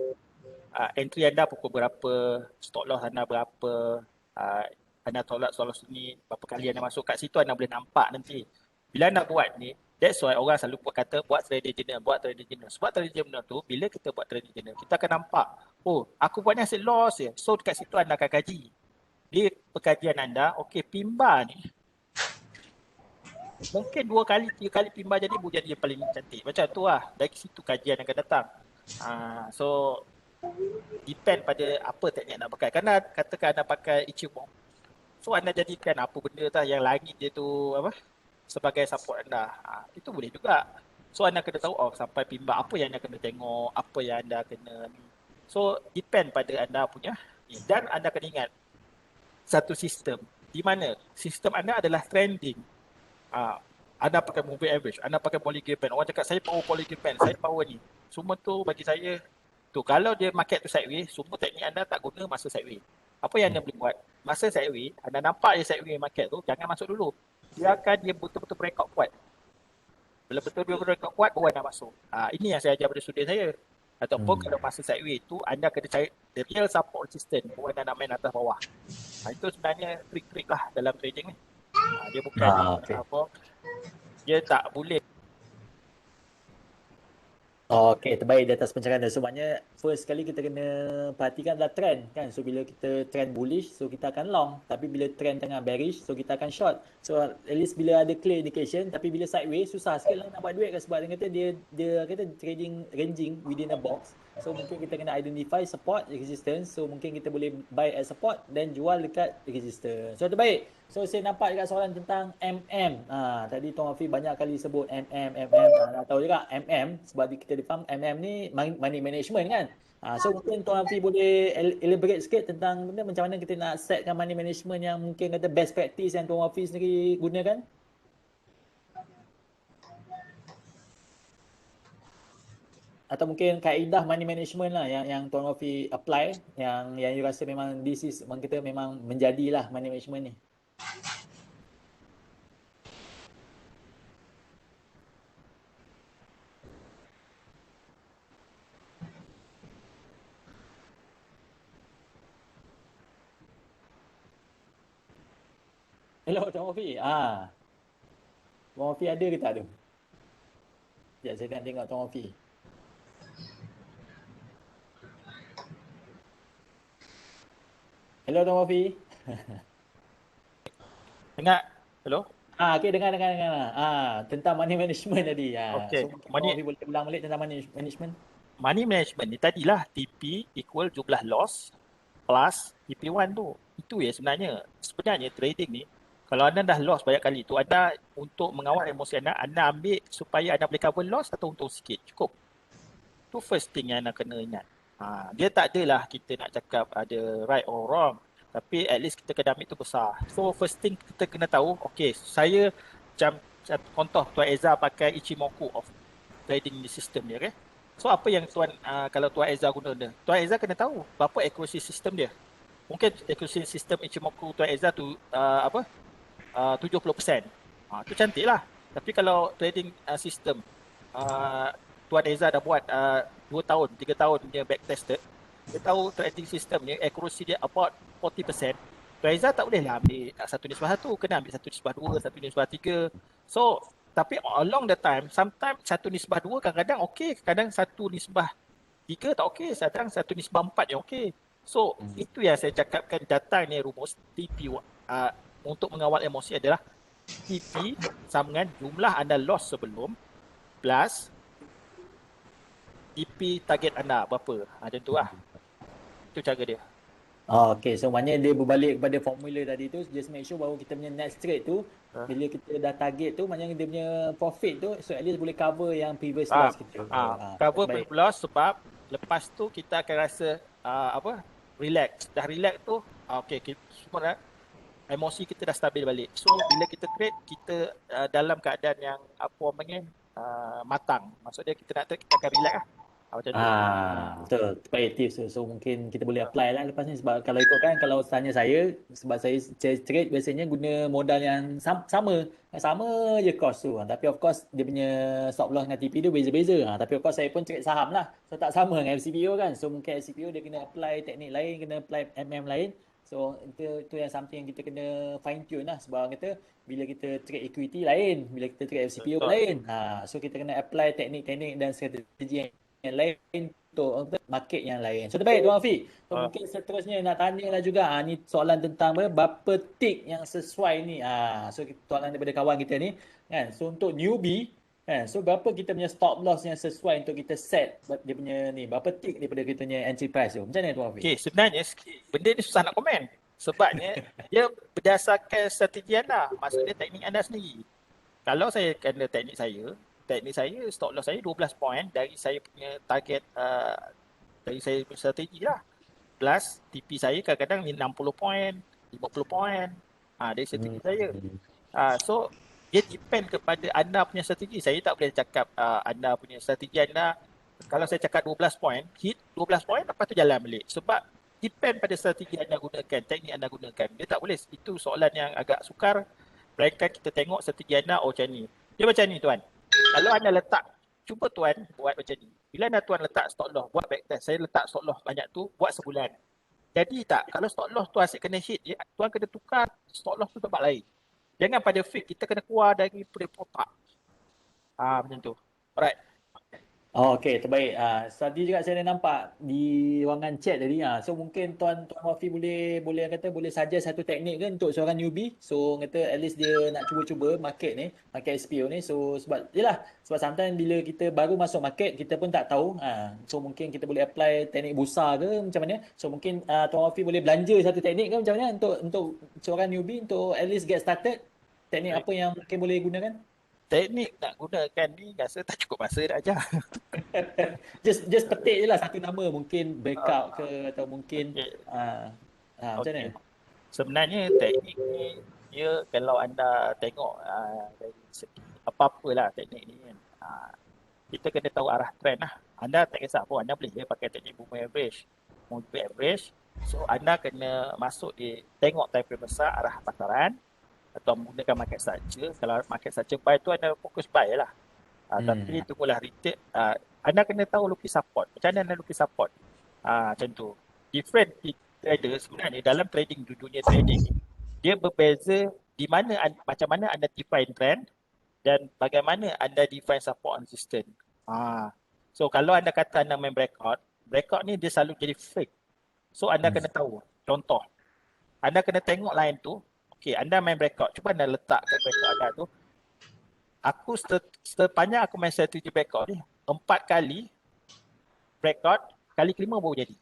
entry anda pukul berapa, stop loss anda berapa, uh, anda tolak stop loss ni berapa kali anda masuk kat situ, anda boleh nampak nanti. Bila anda buat ni, that's why orang selalu kata buat trading journal. Sebab trading journal tu, bila kita buat trading journal, kita akan nampak, oh aku buat ni hasil loss je. So dekat situ anda akan kaji. Di perkajian anda, okey pimba ni mungkin 2 kali, 3 kali pimba jadi boleh jadi yang paling cantik. Macam tu lah. Dari situ kajian akan datang. So depend pada apa teknik anda pakai. Kerana katakan anda pakai Ichimoku, so anda jadikan apa benda tu yang langit dia tu apa sebagai support anda. Itu boleh juga. So anda kena tahu sampai pimba apa yang anda kena tengok, apa yang anda kena ni. So depend pada anda punya ni. Dan anda kena ingat satu sistem di mana sistem anda adalah trending. Anda pakai moving average, anda pakai Bollinger Band. Orang cakap saya power Bollinger Band, saya power ni. Semua tu bagi saya tu kalau dia market tu sideways, semua teknik anda tak guna masa sideways. Apa yang anda boleh buat? Masa sideways, anda nampak je sideways market tu, jangan masuk dulu. Biarkan dia betul-betul breakout kuat. Bila betul dia breakout kuat, baru anda masuk. Ini yang saya ajar pada student saya. Ataupun kalau masa sideways tu, anda kena cari the real support resistance, baru anda nak main atas bawah. Itu sebenarnya trik-trik lah dalam trading ni. Dia bukan Okey. dia tak boleh. Okey, terbaik di atas pencerahan. So maknanya first sekali kita kena perhatikan adalah trend kan. So bila kita trend bullish, so kita akan long. Tapi bila trend tengah bearish, so kita akan short. So at least bila ada clear indication, tapi bila sideways susah sikit lah nak buat duit kan, sebab dia kata dia kata trading ranging within a box. So mungkin kita kena identify support, resistance. So mungkin kita boleh buy at support dan jual dekat resistance. So terbaik. So saya nampak juga soalan tentang MM. Tadi Tuan Hafiz banyak kali sebut MM. Nak tahu juga MM sebab kita faham MM ni money management kan. So mungkin Tuan Hafiz boleh elaborate sikit tentang benda macam mana kita nak setkan money management yang mungkin kata best practice yang Tuan Hafiz sendiri gunakan. Atau mungkin kaedah money management lah yang Tuan Hafiz apply yang you rasa memang this is kita memang menjadilah money management ni. Hello Tuan Wafi. Tuan Wafi ada ke tak tu? Sekejap saya nak tengok Tuan Wafi. Hello Tuan Wafi. Dengar? Hello? Okey, dengar. Tentang money management tadi. Okey. So mungkin Tuan Wafi boleh ulang balik tentang money management. Money management ni tadilah TP equal jumlah loss plus TP1 tu. Itu ya sebenarnya. Sebenarnya trading ni, kalau anda dah loss banyak kali tu, anda untuk mengawal emosi anda ambil supaya anda boleh cover loss atau untung sikit. Cukup. Tu first thing yang anda kena ingat. Dia tak adalah kita nak cakap ada right or wrong. Tapi at least kita kena ambil tu besar. So first thing kita kena tahu, okay, saya macam contoh Tuan Eza pakai Ichimoku of trading the system dia, okay? So apa yang kalau Tuan Eza guna dia? Tuan Eza kena tahu berapa accuracy system dia. Mungkin accuracy system Ichimoku Tuan Eza tu 70%. Tu cantik lah. Tapi kalau trading system Tuan Eza dah buat 2 tahun, 3 tahun dia backtested, dia tahu trading system ni accuracy dia about 40%. Tuan Eza tak boleh lah ambil 1:1, kena ambil 1:2, 1:3. So, tapi along the time, sometimes 1:2 kadang-kadang okey, kadang 1:3 tak okey, kadang 1:4 yang okey. So, itu yang saya cakapkan datang ni rumus TP untuk mengawal emosi adalah TP sama dengan jumlah anda loss sebelum plus TP target anda berapa. Macam tu lah. Itu cara dia. Okay, so maknanya dia berbalik kepada formula tadi tu, just make sure bahawa kita punya next trade tu, bila kita dah target tu, maknanya dia punya profit tu, so at least boleh cover yang previous loss kita. Cover Baik. previous loss sebab lepas tu kita akan rasa relax. Dah relax tu, okay, semua dah, emosi kita dah stabil balik. So bila kita trade, kita dalam keadaan yang matang. Maksudnya kita nak trade, kita akan relax lah. Macam tu. Betul. Baik tips tu. So mungkin kita boleh apply lah lepas ni, sebab kalau ikutkan, kalau tanya saya, sebab saya trade biasanya guna modal yang sama je cost tu. Tapi of course dia punya stop loss dengan TP tu beza-beza. Tapi of course saya pun trade saham lah. So tak sama dengan FCPO kan. So mungkin FCPO dia kena apply teknik lain, kena apply MM lain. So itu yang something yang kita kena fine tune lah, sebab orang kata bila kita trade equity lain, bila kita trade FCPO lain. So kita kena apply teknik-teknik dan strategi yang lain untuk market yang lain. So terbaik Tuan Afiq. So mungkin seterusnya nak tanya lah juga, ni soalan tentang berapa tick yang sesuai ni. So soalan daripada kawan kita ni kan. So untuk newbie kan, so berapa kita punya stop loss yang sesuai untuk kita set dia punya ni, berapa tick daripada kita punya entry price tu. Macam mana Tuan Afiq? Okay, sebenarnya benda ni susah nak komen. Sebabnya dia berdasarkan strategi anda. Maksudnya teknik anda sendiri. Kalau saya kena teknik saya stop loss saya 12 point dari saya punya target, dari saya punya strategi lah. Plus TP saya kadang-kadang 60 point, 50 point dari strategi saya. So dia depend kepada anda punya strategi. Saya tak boleh cakap anda punya strategi anda. Kalau saya cakap 12 point, hit 12 point, lepas tu jalan balik. Sebab depend pada strategi anda gunakan, teknik anda gunakan. Dia tak boleh. Itu soalan yang agak sukar. Melainkan kita tengok strategi anda macam ni. Dia macam ni tuan. Kalau anda letak, cuba tuan buat macam ni. Bila anda tuan letak stop loss, buat backtest. Saya letak stop loss banyak tu, buat sebulan. Jadi tak, kalau stop loss tu asyik kena hit, tuan kena tukar stop loss tu tempat lain. Jangan pada fake, kita kena keluar dari kotak. Macam tu. Alright. Okey, terbaik. Tadi juga saya dah nampak di ruangan chat tadi. So mungkin Tuan Wafi boleh kata boleh suggest satu teknik ke untuk seorang newbie. So kata at least dia nak cuba-cuba market SPO ni. So sebab sometimes bila kita baru masuk market, kita pun tak tahu. So mungkin kita boleh apply teknik bursa ke macam mana. So mungkin Tuan Wafi boleh belanja satu teknik ke macam mana untuk seorang newbie untuk at least get started. Teknik apa yang mungkin boleh gunakan? Teknik nak gunakan ni rasa tak cukup masa dah ajar. just petik je lah satu nama, mungkin breakout ke atau mungkin macam mana? Sebenarnya teknik ni dia kalau anda tengok dari segi apa-apalah teknik ni kan, kita kena tahu arah trend lah. Anda tak kisah pun, anda boleh pakai teknik moving average. So anda kena masuk tengok time frame besar arah pasaran atau menggunakan market structure. Kalau market structure buy tu anda fokus buy lah. Tapi tunggulah retake. Anda kena tahu lukis support. Macam mana anda lukis support? Macam tu. Different trader sebenarnya dalam trading, dunia trading, dia berbeza di mana macam mana anda define trend dan bagaimana anda define support and resistance. So kalau anda kata anda main breakout ni dia selalu jadi fake. So anda kena tahu. Contoh, anda kena tengok line tu. Okay, anda main breakout. Cuba anda letak kat breakout anda tu. Aku sepanjang aku main strategi breakout ni, 4 kali breakout, kali kelima baru jadi.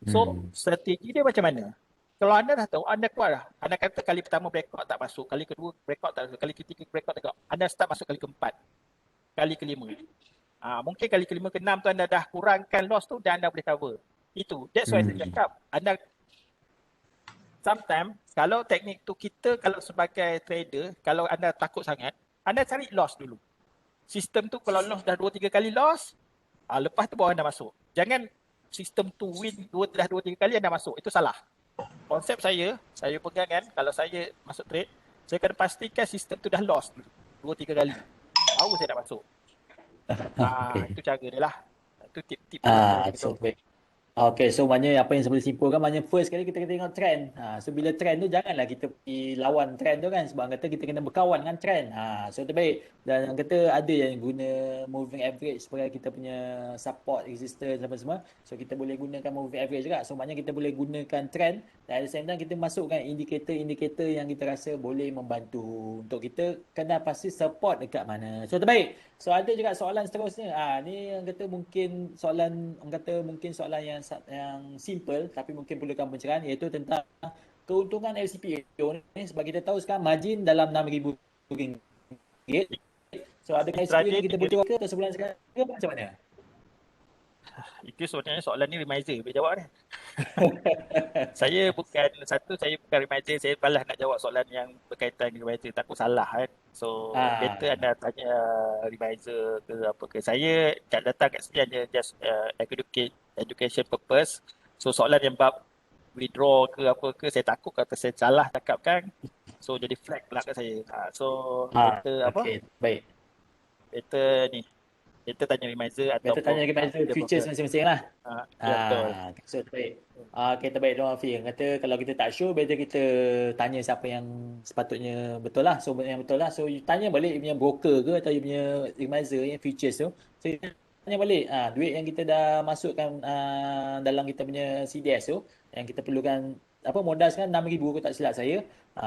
So strategi dia macam mana? Kalau anda dah tahu, anda kuat dah. Anda kata kali pertama breakout tak masuk, kali kedua breakout tak masuk, kali ketiga breakout tak masuk. Anda start masuk kali keempat, kali kelima. Mungkin kali kelima ke enam tu anda dah kurangkan loss tu dan anda boleh cover. Itu. That's why saya cakap, anda sometimes kalau teknik tu kita kalau sebagai trader, kalau anda takut sangat, anda cari loss dulu. Sistem tu kalau loss dah 2-3 kali loss, lepas tu baru anda masuk. Jangan sistem tu win 2-3 kali anda masuk. Itu salah. Konsep saya pegang kan, kalau saya masuk trade, saya akan pastikan sistem tu dah loss 2-3 kali. Baru saya nak masuk. Itu cara dia lah. Itu tip-tip saya bagi tahu. Baik. Okay, so maknanya apa yang saya boleh simpulkan, maknanya first kali kita kena tengok trend. So bila trend tu janganlah kita pergi lawan trend tu kan, sebab kata kita kena berkawan dengan trend. So terbaik. Dan yang kata ada yang guna moving average sebagai kita punya support, resistance apa semua. So kita boleh gunakan moving average juga. So maknanya kita boleh gunakan trend dan at the same time kita masukkan indikator-indikator yang kita rasa boleh membantu untuk kita kena pasti support dekat mana. So terbaik. So ada juga soalan seterusnya. Ni yang kata mungkin soalan yang simple tapi mungkin perlukan pencerahan, iaitu tentang keuntungan LCPO ni. Sebab kita tahu sekarang margin dalam RM6,000. So adakah LCPO ni kita boleh ke atau sebulan sekali ke macam mana? Itu sebenarnya soalan ni reminder boleh jawab ni. Saya bukan reminder, saya malas nak jawab soalan yang berkaitan dengan reminder, takut salah kan. So better anda tanya reminder ke apa ke. Saya datang kat sini hanya just education purpose. So soalan yang bab withdraw ke apa ke, saya takut kata saya salah cakap kan. So jadi flag pula kat saya. So better okay, baik. Better ni. Better tanya reminder atau tanya reminder futures masing-masing lah. Betul. So terbaik. Okay, terbaik Don Afi. Kata kalau kita tak sure, better kita tanya siapa yang sepatutnya betul lah. So yang betul lah. So you tanya balik you punya broker ke atau you punya reminder yang futures tu. So you tanya balik duit yang kita dah masukkan dalam kita punya CDS tu, yang kita perlukan modal sekarang 6,000 aku tak silap saya.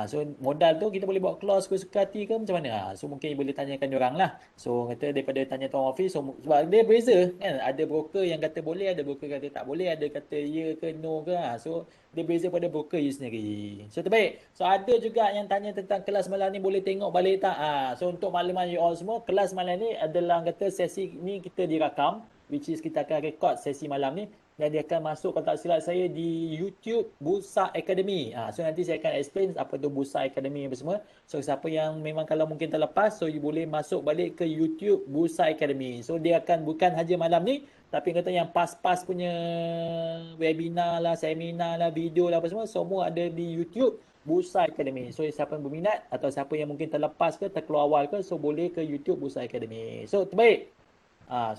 So modal tu kita boleh buat clause suka hati ke macam mana? So mungkin boleh tanyakan diorang lah. So kata daripada tanya tuan office, so, sebab dia beza kan. Ada broker yang kata boleh, ada broker kata tak boleh, ada kata ya ke no ke. So dia beza pada broker you sendiri. So terbaik. So ada juga yang tanya tentang kelas malam ni boleh tengok balik tak? So untuk makluman you all semua, kelas malam ni adalah kata sesi ni kita dirakam, which is kita akan record sesi malam ni dan dia akan masuk kalau tak silap saya di YouTube Bursa Academy. So nanti saya akan explain apa tu Bursa Academy apa semua. So siapa yang memang kalau mungkin terlepas, so you boleh masuk balik ke YouTube Bursa Academy. So dia akan bukan haja malam ni, tapi kata yang pas-pas punya webinar lah, seminar lah, video lah apa semua ada di YouTube Bursa Academy. So siapa yang berminat atau siapa yang mungkin terlepas ke, terkeluar awal ke, so boleh ke YouTube Bursa Academy. So terbaik.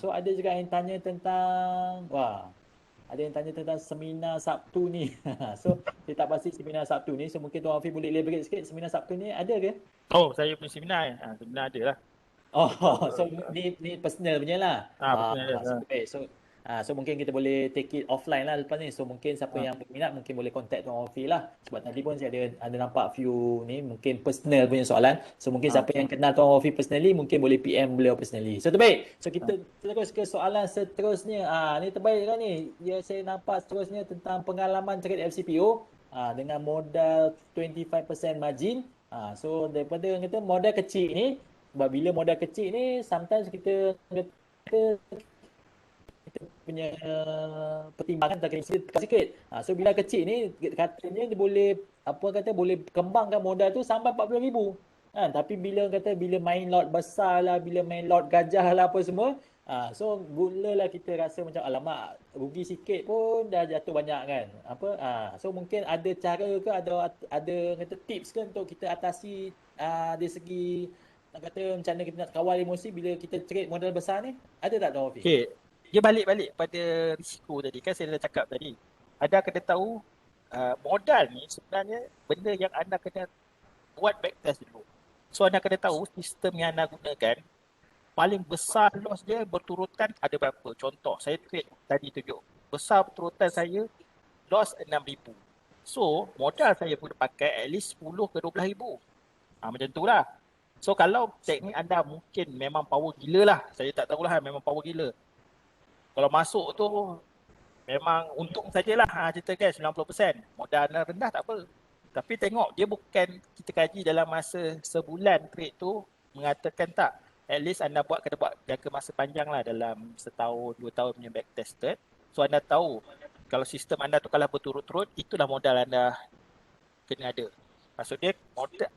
So ada juga yang tanya tentang ada yang tanya tentang seminar Sabtu ni. So saya tak pasti seminar Sabtu ni. So mungkin Tuan Afiq boleh elaborate sikit, seminar Sabtu ni ada ke? Oh, saya punya seminar seminar ada lah. So ni personal punya lah. Personal. So mungkin kita boleh take it offline lah lepas ni. So mungkin siapa yang berminat mungkin boleh contact Tuan Afiq lah. Sebab tadi pun saya ada nampak few ni mungkin personal punya soalan. So mungkin siapa yang kenal Tuan Afiq personally mungkin boleh PM beliau personally. So terbaik. So kita terus ke soalan seterusnya. Ni terbaik kan ni. Ya, saya nampak seterusnya tentang pengalaman trade FCPO dengan modal 25% margin. So daripada kata modal kecil ni, sebab bila modal kecil ni sometimes kita punya pertimbangan tak kena sikit. So bila kecil ni katanya dia boleh boleh kembangkan modal tu sampai 40,000 kan. Tapi bila main lot besar lah, bila main lot gajah lah apa semua, so mulalah kita rasa macam alamak, rugi sikit pun dah jatuh banyak kan. So mungkin ada cara ke, ada kata tips ke untuk kita atasi dari segi macam mana kita nak kawal emosi bila kita trade modal besar ni? Ada tak Tuan Afiq? Okay. Dia balik pada risiko tadi kan saya dah cakap tadi. Anda kena tahu modal ni sebenarnya benda yang anda kena buat backtest dulu. So anda kena tahu sistem yang anda gunakan paling besar loss dia berturutan ada berapa. Contoh, saya trade tadi tunjuk. Besar berturutan saya loss 6,000. So, modal saya pun pakai at least 10 ke 12,000. Macam tu lah. So, kalau teknik anda mungkin memang power gila lah. Saya tak tahulah memang power gila. Kalau masuk tu memang untung sajalah. Cerita kan 90%. Modal anda rendah tak apa. Tapi tengok dia bukan kita kaji dalam masa sebulan trade tu mengatakan tak. At least anda kena buat jangka masa panjang lah dalam setahun, 2 tahun punya backtested. So anda tahu kalau sistem anda tu kalah berturut-turut, itulah modal anda kena ada. Maksud dia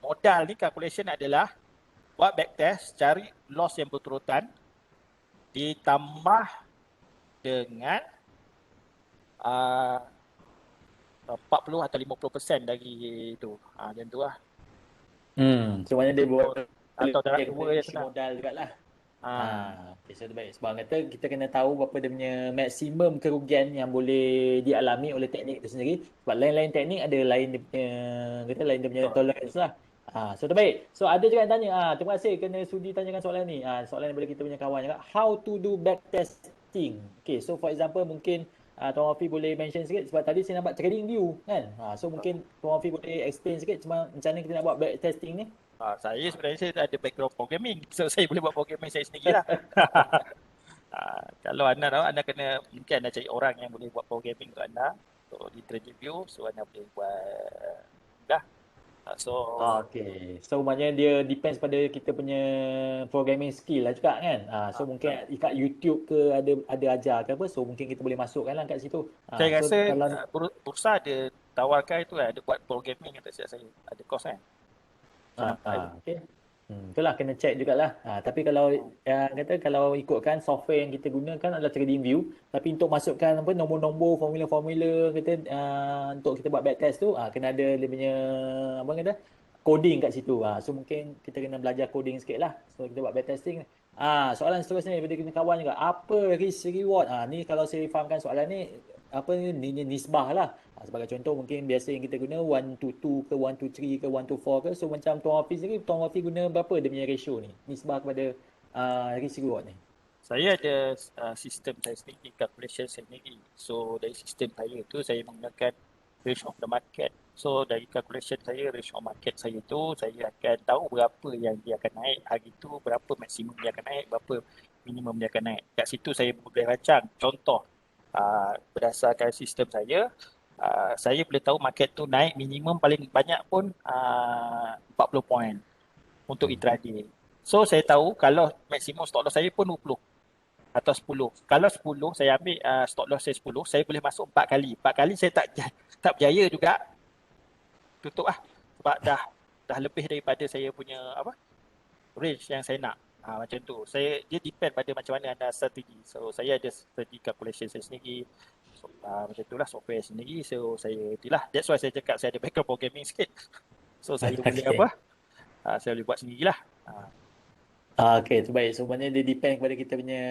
modal ni calculation adalah buat backtest, cari loss yang berturutan ditambah dengan 40 atau 50% dari itu. Macam tu lah. So maknanya dia buat Atau darab dia 2 je isi senang. modal juga lah. Okay, so baik. Sebab kata kita kena tahu berapa dia punya maksimum kerugian yang boleh dialami oleh teknik itu sendiri. Sebab lain-lain teknik ada lain dia punya, kata lain dia punya tolerance lah. So baik. So ada juga yang tanya, terima kasih kena sudi tanyakan soalan ni. Soalan daripada kita punya kawan juga. How to do backtesting? Okay, so for example mungkin Tuan Wafi boleh mention sikit sebab tadi saya nampak trading view kan. So mungkin Tuan Wafi boleh explain sikit macam mana kita nak buat backtesting ni. Saya sebenarnya saya ada background programming. So saya boleh buat programming saya sendiri lah. Kalau anda tahu, anda kena mungkin anda cari orang yang boleh buat programming untuk anda. So di TradingView, so anda boleh buat dah. Okay. So maknanya dia depends pada kita punya programming skill lah juga kan. So mungkin kat YouTube ke ada ajar ke apa. So mungkin kita boleh masukkan lah kat situ. Saya So rasa kalau bursa ada tawarkan itu ada buat programming yang tak silap saya. Ada course kan. Okay. Itulah kena check jugalah. Tapi kalau kata kalau ikutkan software yang kita gunakan adalah TradingView, tapi untuk masukkan apa nombor-nombor, formula-formula kata untuk kita buat backtest tu kena ada dia punya apa kata coding kat situ. So mungkin kita kena belajar coding sikit lah. So kita buat backtesting. Soalan seterusnya daripada kita kawan juga. Apa risk reward? Ni kalau saya fahamkan soalan ni apa ni nisbah lah. Sebagai contoh mungkin biasa yang kita guna 1 to 2 ke 1 to 3 ke 1 to 4 ke. So macam Tuan Hafiz sendiri, Tuan Hafiz guna berapa dia punya ratio ni? Nisbah kepada risk reward ni. Saya ada sistem saya sendiri, calculation saya sendiri. So dari sistem saya tu saya menggunakan range of the market. So dari calculation saya, range of market saya tu saya akan tahu berapa yang dia akan naik hari tu, berapa maksimum dia akan naik, berapa minimum dia akan naik. Kat situ saya boleh rancang. Contoh, berdasarkan sistem saya boleh tahu market tu naik minimum paling banyak pun 40 poin untuk intraday. So saya tahu kalau maksimum stop loss saya pun 20 atau 10. Kalau 10 saya ambil stop loss saya 10, saya boleh masuk 4 kali. 4 kali saya tak berjaya juga. Tutup lah. Sebab dah lebih daripada saya punya range yang saya nak. Macam tu. Dia depend pada macam mana anda strategi. So saya ada strategi calculation saya sendiri. So, macam tu lah software sendiri. So saya itulah. That's why saya cakap saya ada background programming sikit. So saya boleh saya boleh buat sendirilah. Okay, tu baik. So maknanya dia depend kepada kita punya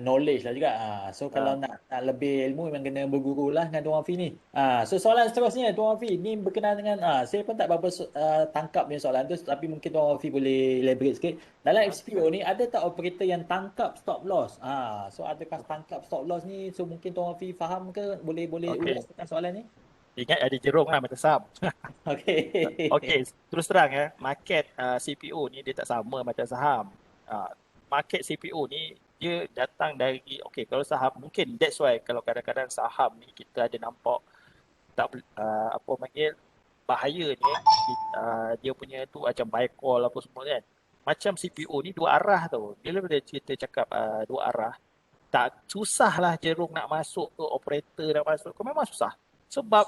knowledge lah juga. So kalau nak lebih ilmu memang kena berguru lah dengan Tuan Hafiz ni. So soalan seterusnya Tuan Hafiz ni berkenaan dengan saya pun tak berapa tangkap punya soalan tu, tapi mungkin Tuan Hafiz boleh elaborate sikit. Dalam FCPO ni ada tak operator yang tangkap stop loss? So adakah tangkap stop loss ni? So mungkin Tuan Hafiz faham ke? Boleh ulas tentang soalan ni? Ingat ada jerung lah macam saham. Okay, terus terang market CPO ni dia tak sama macam saham. Market CPO ni dia datang dari kalau saham mungkin that's why kalau kadang-kadang saham ni kita ada nampak tak bahaya ni dia punya tu macam buy call apa semua kan. Macam CPO ni dua arah tau. Bila kita cakap dua arah, tak susah lah jerung nak masuk ke, operator nak masuk ke, memang susah. Sebab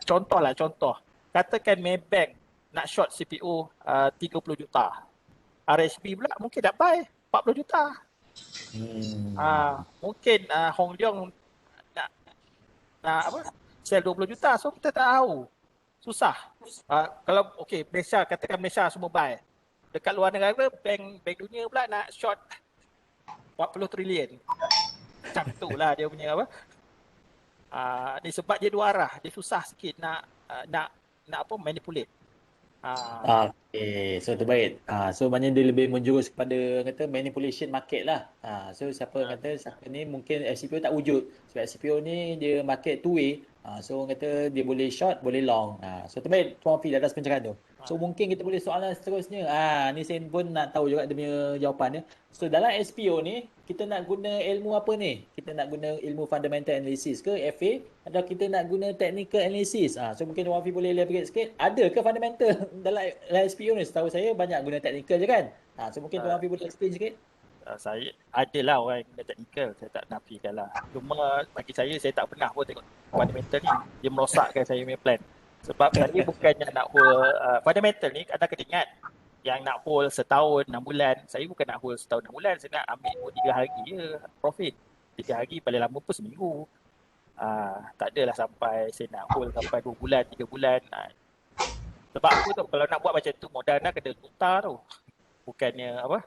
contoh katakan Maybank nak short CPO 30 juta. RSB pula mungkin nak buy 40 juta. Mungkin Hong Leong nak sell 20 juta. So kita tak tahu. Susah. Kalau Malaysia, katakan Malaysia semua buy. Dekat luar negara, bank dunia pula nak short 40 trilion. Macam tu lah dia punya ni sebab dia dua arah. Dia susah sikit nak manipulate. Okay, so terbaik. So maknanya dia lebih menjurus kepada kata manipulation market lah. So siapa Ah, kata siapa ni mungkin SCPO tak wujud. Sebab SCPO ni dia market two way. So orang kata dia boleh short, boleh long. So terbaik Tuan Fi atas pencerahan tu. So ah. mungkin kita boleh soalan seterusnya. Ni saya pun nak tahu juga dia punya jawapan dia. So dalam SPO ni kita nak guna ilmu apa ni? Kita nak guna ilmu fundamental analysis ke FA atau kita nak guna technical analysis? So mungkin Tuan Fi boleh elaborate sikit. Ada ke fundamental dalam SPO ni? Setahu saya banyak guna technical je kan? So mungkin Tuan Ah, Fi boleh explain sikit. saya adalah orang yang guna teknikal, saya tak nafikan lah. Cuma bagi saya tak pernah pun tengok fundamental ni. Dia merosakkan saya punya plan. Sebab saya bukannya nak hold fundamental ni, anda kena ingat yang nak hold setahun, 6 bulan. Saya bukan nak hold setahun, 6 bulan. Saya nak ambil hold 3 hari je profit. 3 hari paling lama pun seminggu. Tak adalah sampai saya nak hold sampai 2 bulan, 3 bulan. Sebab apa tu? Kalau nak buat macam tu, modal anda kena juta tu. Bukannya apa?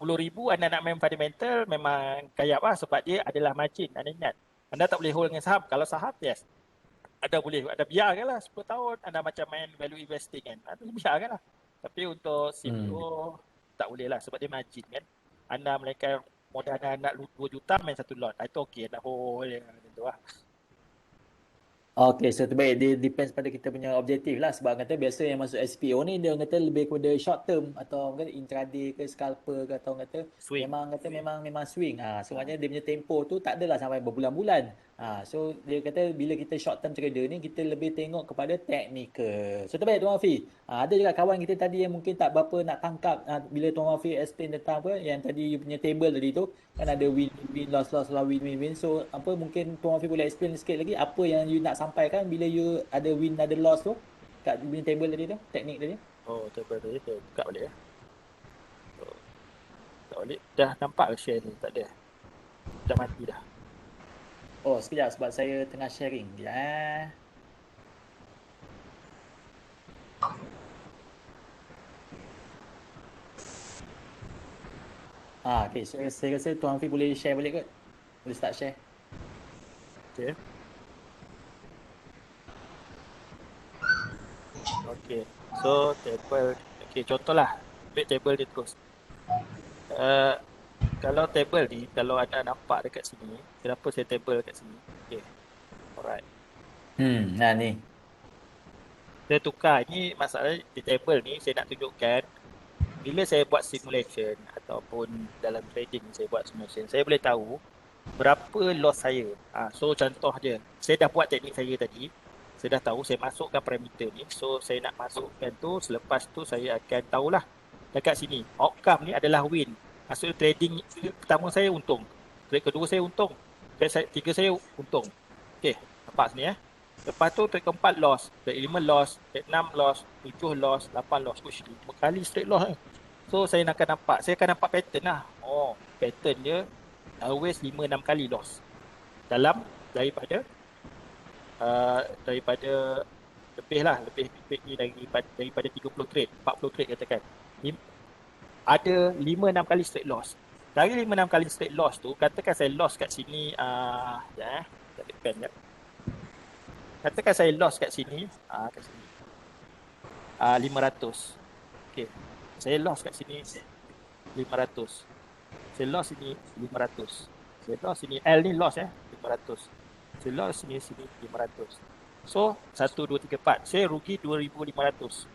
10,000 anda nak main fundamental memang kayap lah sebab dia adalah margin. Anda ingat, anda tak boleh hold dengan saham. Kalau saham, yes. Anda boleh, anda biarkan lah 10 tahun. Anda macam main value investing kan. Anda biarkan lah. Tapi untuk Hmm. CPO, tak boleh lah sebab dia margin kan. Anda melainkan modal anda nak 2 juta main satu lot. Itu okey, anda hold macam tu lah. Okay, so terbaik. Dia depends pada kita punya objektif lah. Sebab kata biasa yang masuk SPO ni dia orang kata lebih kepada short term atau orang kata intraday ke scalper ke atau orang kata Swing. memang swing. So Ha. maknanya dia punya tempo tu tak adalah sampai berbulan-bulan. So dia kata bila kita short term trader ni kita lebih tengok kepada technical. So terbaik Tuan Afi. Ada juga kawan kita tadi yang mungkin tak berapa nak tangkap bila Tuan Afi explain tentang apa yang tadi you punya table tadi tu kan ada win win loss loss lah win win win. So apa mungkin Tuan Afi boleh explain sikit lagi apa yang you nak sampaikan bila you ada win ada loss tu kat win table tadi tu, teknik tadi. Oh, table tadi saya buka balik ya. Oh, buka balik. Dah nampak ke share ni? Tak ada. Dah mati dah. Oh, sekejap sebab saya tengah sharing. Ya. Okay. So, saya rasa Tuan Afi boleh share balik kot. Boleh start share. Okay. Okay. So table. Okay, contohlah. Ambil table dia terus. Kalau table ni, kalau anda nampak dekat sini, kenapa saya table dekat sini? Okay. Alright. Nah ni. Saya tukar. Ini masalah di table ni, saya nak tunjukkan bila saya buat simulation ataupun dalam trading saya buat simulation, saya boleh tahu berapa loss saya. So contoh je, saya dah buat teknik saya tadi. Saya dah tahu, saya masukkan parameter ni. So saya nak masukkan tu, selepas tu saya akan tahulah dekat sini. Outcome ni adalah win. Maksudnya trading pertama saya untung. Trade kedua saya untung. Trade tiga saya untung. Okay, nampak sini Lepas tu trade keempat loss. Trade 5 loss. Trade 6 loss. 7 loss. 8 loss. Uish, 5 kali straight loss So saya akan nampak. Saya akan nampak pattern lah. Oh, pattern dia always 5-6 kali loss. Dalam daripada lebih ni daripada 30 trade, 40 trade katakan. Ada 5-6 kali straight loss. Dari 5-6 kali straight loss tu, katakan saya loss kat sini tak ada pen jap. Katakan saya loss kat sini 500. Okey. Saya loss kat sini 500. Saya loss sini 500. Saya loss sini L ni loss 500. Saya loss sini 500. So 1 2 3 4. Saya rugi 2,500.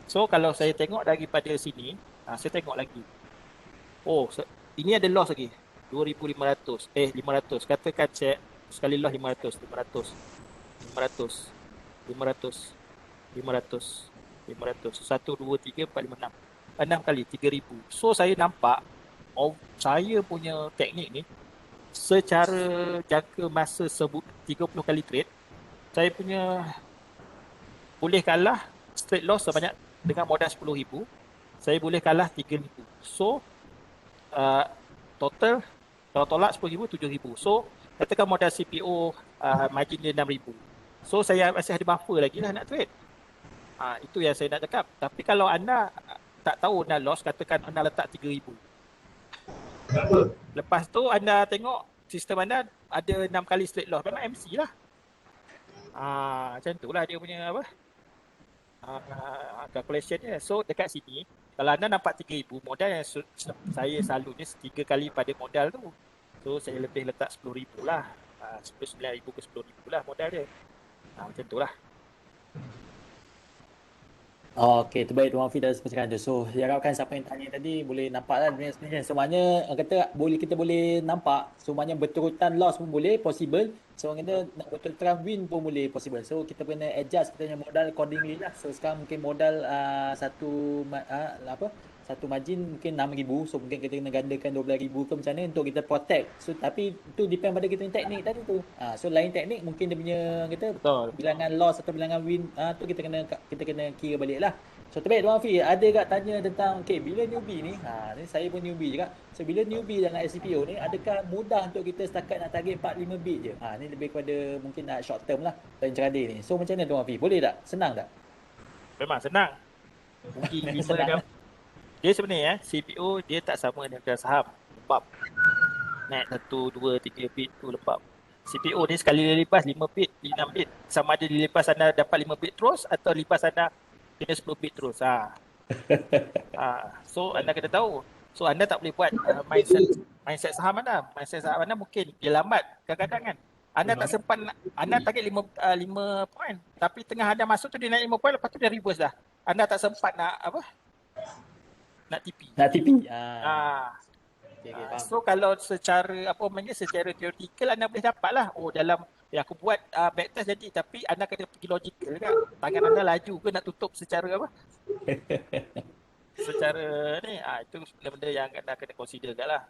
So kalau saya tengok daripada sini, saya tengok lagi. Oh, ini ada loss lagi. 2,500. 500. Katakan saya sekali loss 500, 500. 500. 500. 500. 500. 1 2 3 4 5 6. 6 kali 3,000. So saya nampak saya punya teknik ni secara jangka masa 30 kali trade, saya punya boleh kalah straight loss sebanyak dengan modal 10,000, saya boleh kalah 3,000. So total kalau tolak 10,000 7,000. So katakan modal CPO margin dia 6,000. So saya masih ada buffer lagi lah nak trade. Itu yang saya nak cakap. Tapi kalau anda tak tahu anda loss, katakan anda letak 3,000. Lepas tu anda tengok sistem anda ada 6 kali straight loss. Memang MC lah. Macam tu lah dia punya apa. calculation dia. So dekat sini kalau anda nampak 3,000 modal yang saya selalu ni 3 kali pada modal tu. So saya lebih letak 10,000 lah. 9,000 ke 10,000 lah modal dia. Macam tu lah. Okey, terbaik Tuan Hafiz dah sebutkan tu. So, saya harapkan siapa yang tanya tadi boleh nampak lah sebenarnya. Semuanya orang kata kita boleh nampak. Semuanya berturutan loss pun boleh, possible. So, orang kata nak betul-betul win pun boleh possible. So, kita kena adjust kita punya modal accordingly lah. So, sekarang mungkin modal satu margin mungkin 6,000. So, mungkin kita kena gandakan 12,000 ke macam mana untuk kita protect. So, tapi itu depend pada kita punya teknik tadi tu. So, lain teknik mungkin dia punya kita Betul. bilangan loss atau bilangan win tu kita kena kira balik lah. So terbaik Tuan Hafiz, ada kat tanya tentang bila newbie ni, ni saya pun newbie juga. So bila newbie dalam SCPO ni, adakah mudah untuk kita setakat nak target 4-5 bit je? Ni lebih kepada mungkin nak short term lah dan intraday ni. So macam mana Tuan Hafiz? Boleh tak? Senang tak? Memang senang. Rugi 5 Senang, dah. Dia sebenarnya CPO dia tak sama dengan saham. Lembab. Naik 1, 2, 3 bit tu lembab. CPO ni sekali dia lipas 5 bit, 6 bit. Sama ada dia lipas anda dapat 5 bit terus atau lipas anda kena 10 bit terus. So anda kena tahu. So anda tak boleh buat mindset saham anda. Mindset saham anda mungkin dia lambat kadang-kadang kan. Anda tak sempat anda target 5 poin. Tapi tengah anda masuk tu dia naik 5 poin, lepas tu dia reverse dah. Anda tak sempat nak nak TP. Nak TP. Okay, so kalau secara secara teoretikal anda boleh dapat lah. Dalam aku buat backtest jadi, tapi anda kena pergi logical kan. Tangan anda laju ke nak tutup secara secara ni. Itu benda-benda yang anda kena consider kat lah.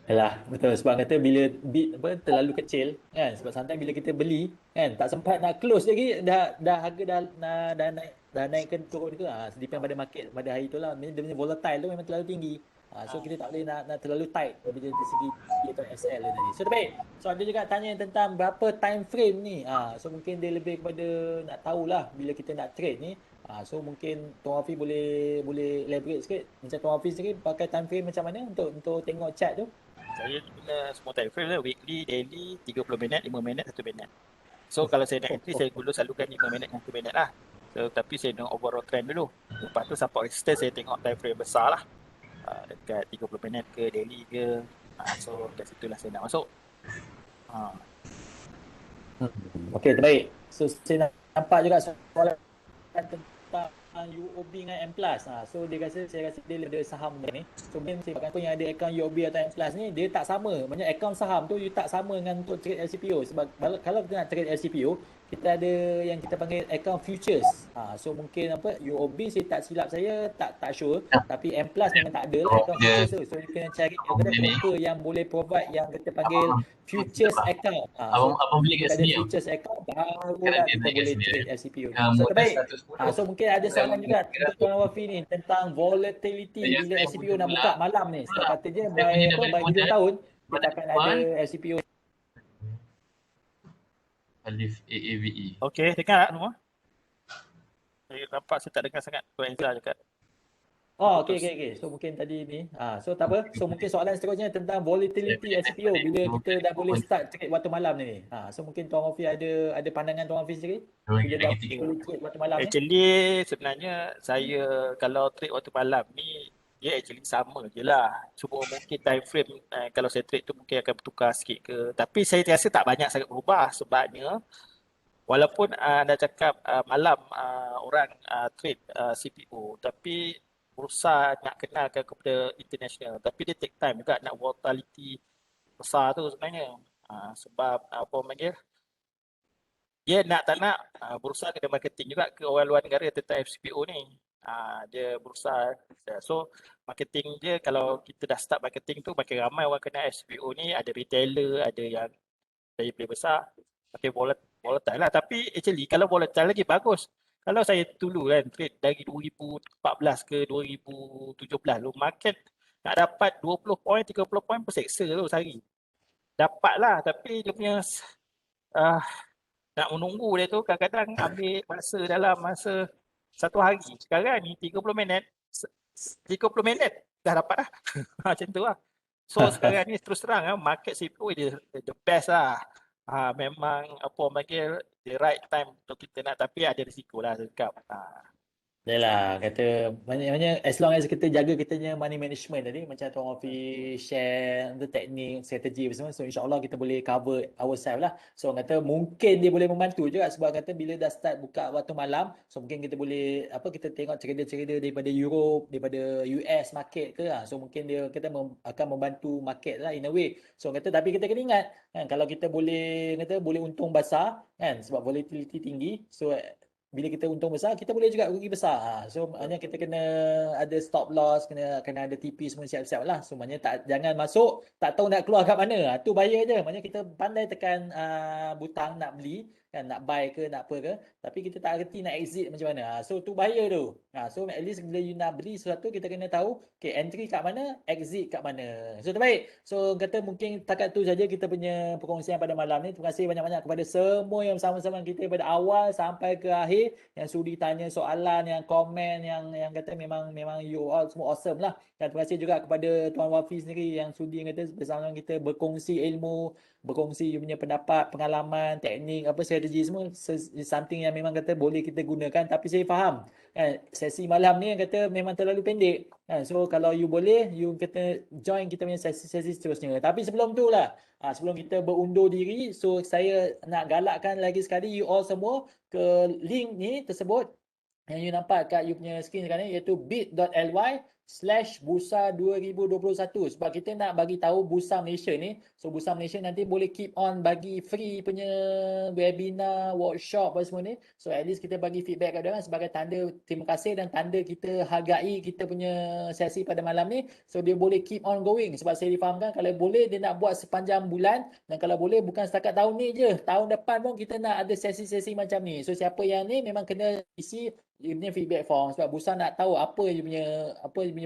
Yalah, betul. Sebab kata bila bit terlalu kecil kan. Sebab sometimes bila kita beli kan, tak sempat nak close lagi, dah harga dah naik ke turun ke. Depend pada market pada hari tu lah. Dia punya volatile tu memang terlalu tinggi. So kita tak boleh nak terlalu tight dari segi atau SL dia tadi. So terbaik. So ada juga tanya tentang berapa time frame ni. So mungkin dia lebih kepada nak tahulah bila kita nak trade ni. So mungkin Tuan Hafiz boleh elaborate sikit. Macam Tuan Hafiz sendiri pakai time frame macam mana untuk tengok chart tu? Saya guna semua time frame lah. Weekly, daily, 30 minit, 5 minit, 1 minit. So kalau saya nak entry, saya dulu selalukan 5 minit dan 1 minit lah. So, tapi saya tengok overall trend dulu. Lepas tu support resistance saya tengok time frame besar lah. Dekat 30 minit ke daily ke. So kat situlah saya nak masuk. Okey, terbaik. So saya nampak juga soalan tentang UOB dengan M+. So saya rasa dia lebih saham ni. So mungkin siapa yang ada akaun UOB atau M+ ni, dia tak sama. Maksudnya akaun saham tu dia tak sama dengan untuk trade LCPO. Sebab kalau kita nak trade LCPO, kita ada yang kita panggil account futures. So mungkin UOB saya tak silap saya tak sure, tapi M+ memang tak ada lah account futures tu. So kita kena cari broker yang boleh provide yang kita panggil futures account. Abang beli kat sini. Futures account barulah kita boleh trade LCPO. So terbaik. So mungkin ada soalan juga untuk Tuan Wafi ni tentang volatility bila LCPO nak buka malam ni. Sebab katanya by hujung tahun kita akan ada LCPO. Alif AAVE. Okey, dengar tak semua? Saya nampak saya tak dengar sangat. Tuan Izzah cakap. Okey. So mungkin tadi ni. So tak apa. So mungkin soalan seterusnya tentang volatility LCPO bila kita dah boleh start trade waktu malam ni. So mungkin Tuan Wafi ada pandangan Tuan Wafi sendiri bila dah boleh trade waktu malam ni. Actually sebenarnya saya kalau trade waktu malam ni dia actually sama je lah. Cuma mungkin time frame kalau saya trade tu mungkin akan bertukar sikit ke. Tapi saya rasa tak banyak sangat berubah sebabnya walaupun anda cakap malam orang trade CPO, tapi bursa nak kenalkan kepada international. Tapi dia take time juga nak volatility besar tu sebenarnya. Sebab dia nak tak nak bursa kena marketing juga ke orang luar negara tentang FCPO ni. Dia bursa. So marketing dia kalau kita dah start marketing tu makin ramai orang kenal FCPO ni, ada retailer, ada yang daya beli besar, makin volatile lah. Tapi actually kalau volatile lagi bagus. Kalau saya dulu kan trade dari 2014 ke 2017 lu market nak dapat 20 poin, 30 poin berseksa tu sehari. Dapat lah tapi dia punya nak menunggu dia tu kadang-kadang ambil masa 1 hari. Sekarang ni 30 minit dah dapat lah. Macam tu lah. So sekarang ni terus terang market CPO dia the best lah. Memang the right time untuk kita nak, tapi ada risiko lah saya cakap. Yalah, kata maknanya as long as kita jaga kita punya money management tadi macam Tuan Wafi share the teknik, strategi apa semua, so insyaAllah kita boleh cover ourselves lah. So orang kata mungkin dia boleh membantu juga sebab kata bila dah start buka waktu malam, so mungkin kita boleh kita tengok trader-trader daripada Europe, daripada US market ke so mungkin dia akan membantu market lah in a way. So orang kata tapi kita kena ingat kan kalau kita boleh boleh untung besar kan sebab volatility tinggi. So bila kita untung besar, kita boleh juga rugi besar. So maknanya kita kena ada stop loss, kena ada TP semua siap-siap lah. So maknanya jangan masuk, tak tahu nak keluar kat mana. Tu bahaya je. Maknanya kita pandai tekan butang nak beli, kan nak buy ke nak apa ke, tapi kita tak reti nak exit macam mana. So tu bahaya tu. So at least bila you nak beli sesuatu, kita kena tahu, okay, entry kat mana, exit kat mana. So terbaik. So kata mungkin takat tu saja kita punya perkongsian pada malam ni. Terima kasih banyak-banyak kepada semua yang bersama-sama kita pada awal sampai ke akhir, yang sudi tanya soalan, yang komen, yang kata memang you all semua awesome lah. Dan terima kasih juga kepada Tuan Wafi sendiri yang sudi kata bersama kita berkongsi ilmu, berkongsi you punya pendapat, pengalaman, teknik, apa strategi semua, something yang memang kata boleh kita gunakan. Tapi saya faham kan, sesi malam ni yang kata memang terlalu pendek kan. So kalau you boleh, you kata join kita punya sesi-sesi seterusnya. Tapi sebelum tu lah, sebelum kita berundur diri, so saya nak galakkan lagi sekali you all semua ke link ni tersebut yang you nampak kat you punya screen sekarang ni, iaitu bit.ly/Bursa 2021. Sebab kita nak bagi tahu Bursa Malaysia ni, so Bursa Malaysia nanti boleh keep on bagi free punya webinar, workshop apa semua ni. So at least kita bagi feedback kat diorang sebagai tanda terima kasih dan tanda kita hargai kita punya sesi pada malam ni. So dia boleh keep on going. Sebab saya difahamkan kalau boleh dia nak buat sepanjang bulan, dan kalau boleh bukan setakat tahun ni je, tahun depan pun kita nak ada sesi-sesi macam ni. So siapa yang ni memang kena isi you punya feedback form sebab Bursa nak tahu apa you punya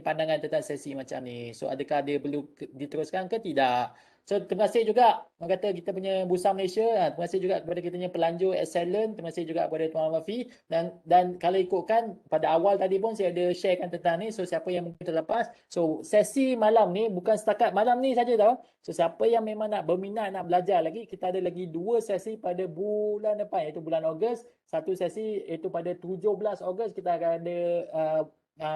pandangan tentang sesi macam ni. So adakah dia perlu diteruskan ke tidak. So terima kasih juga orang kata kita punya Bursa Malaysia. Terima kasih juga kepada kita punya pelanjur excellent. Terima kasih juga kepada Tuan Wafi, dan kalau ikutkan pada awal tadi pun saya ada sharekan tentang ni. So siapa yang mungkin terlepas, so sesi malam ni bukan setakat malam ni saja tau. So siapa yang memang nak berminat nak belajar lagi, kita ada lagi 2 sesi pada bulan depan, iaitu bulan Ogos. Satu sesi iaitu pada 17 Ogos kita akan ada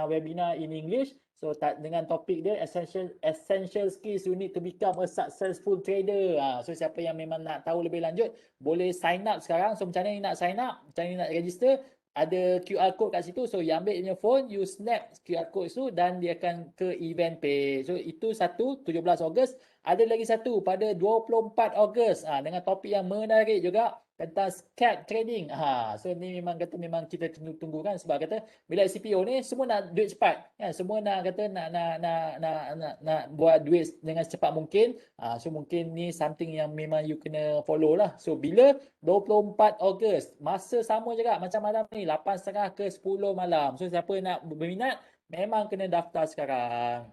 webinar in English. So dengan topik dia essential skills you need to become a successful trader. So siapa yang memang nak tahu lebih lanjut boleh sign up sekarang. So macam mana nak sign up, macam mana nak register, ada QR code kat situ. So you ambil punya phone, you snap QR code tu dan dia akan ke event page. So itu satu 17 Ogos. Ada lagi satu pada 24 Ogos dengan topik yang menarik juga tentang scalp trading. So ni memang kita tunggu kan, sebab kata bila CPO ni semua nak duit cepat kan, semua nak kata nak buat duit dengan secepat mungkin. So mungkin ni something yang memang you kena follow lah. So bila 24 Ogos, masa sama juga macam malam ni 8.30 ke 10 malam. So siapa nak berminat memang kena daftar sekarang.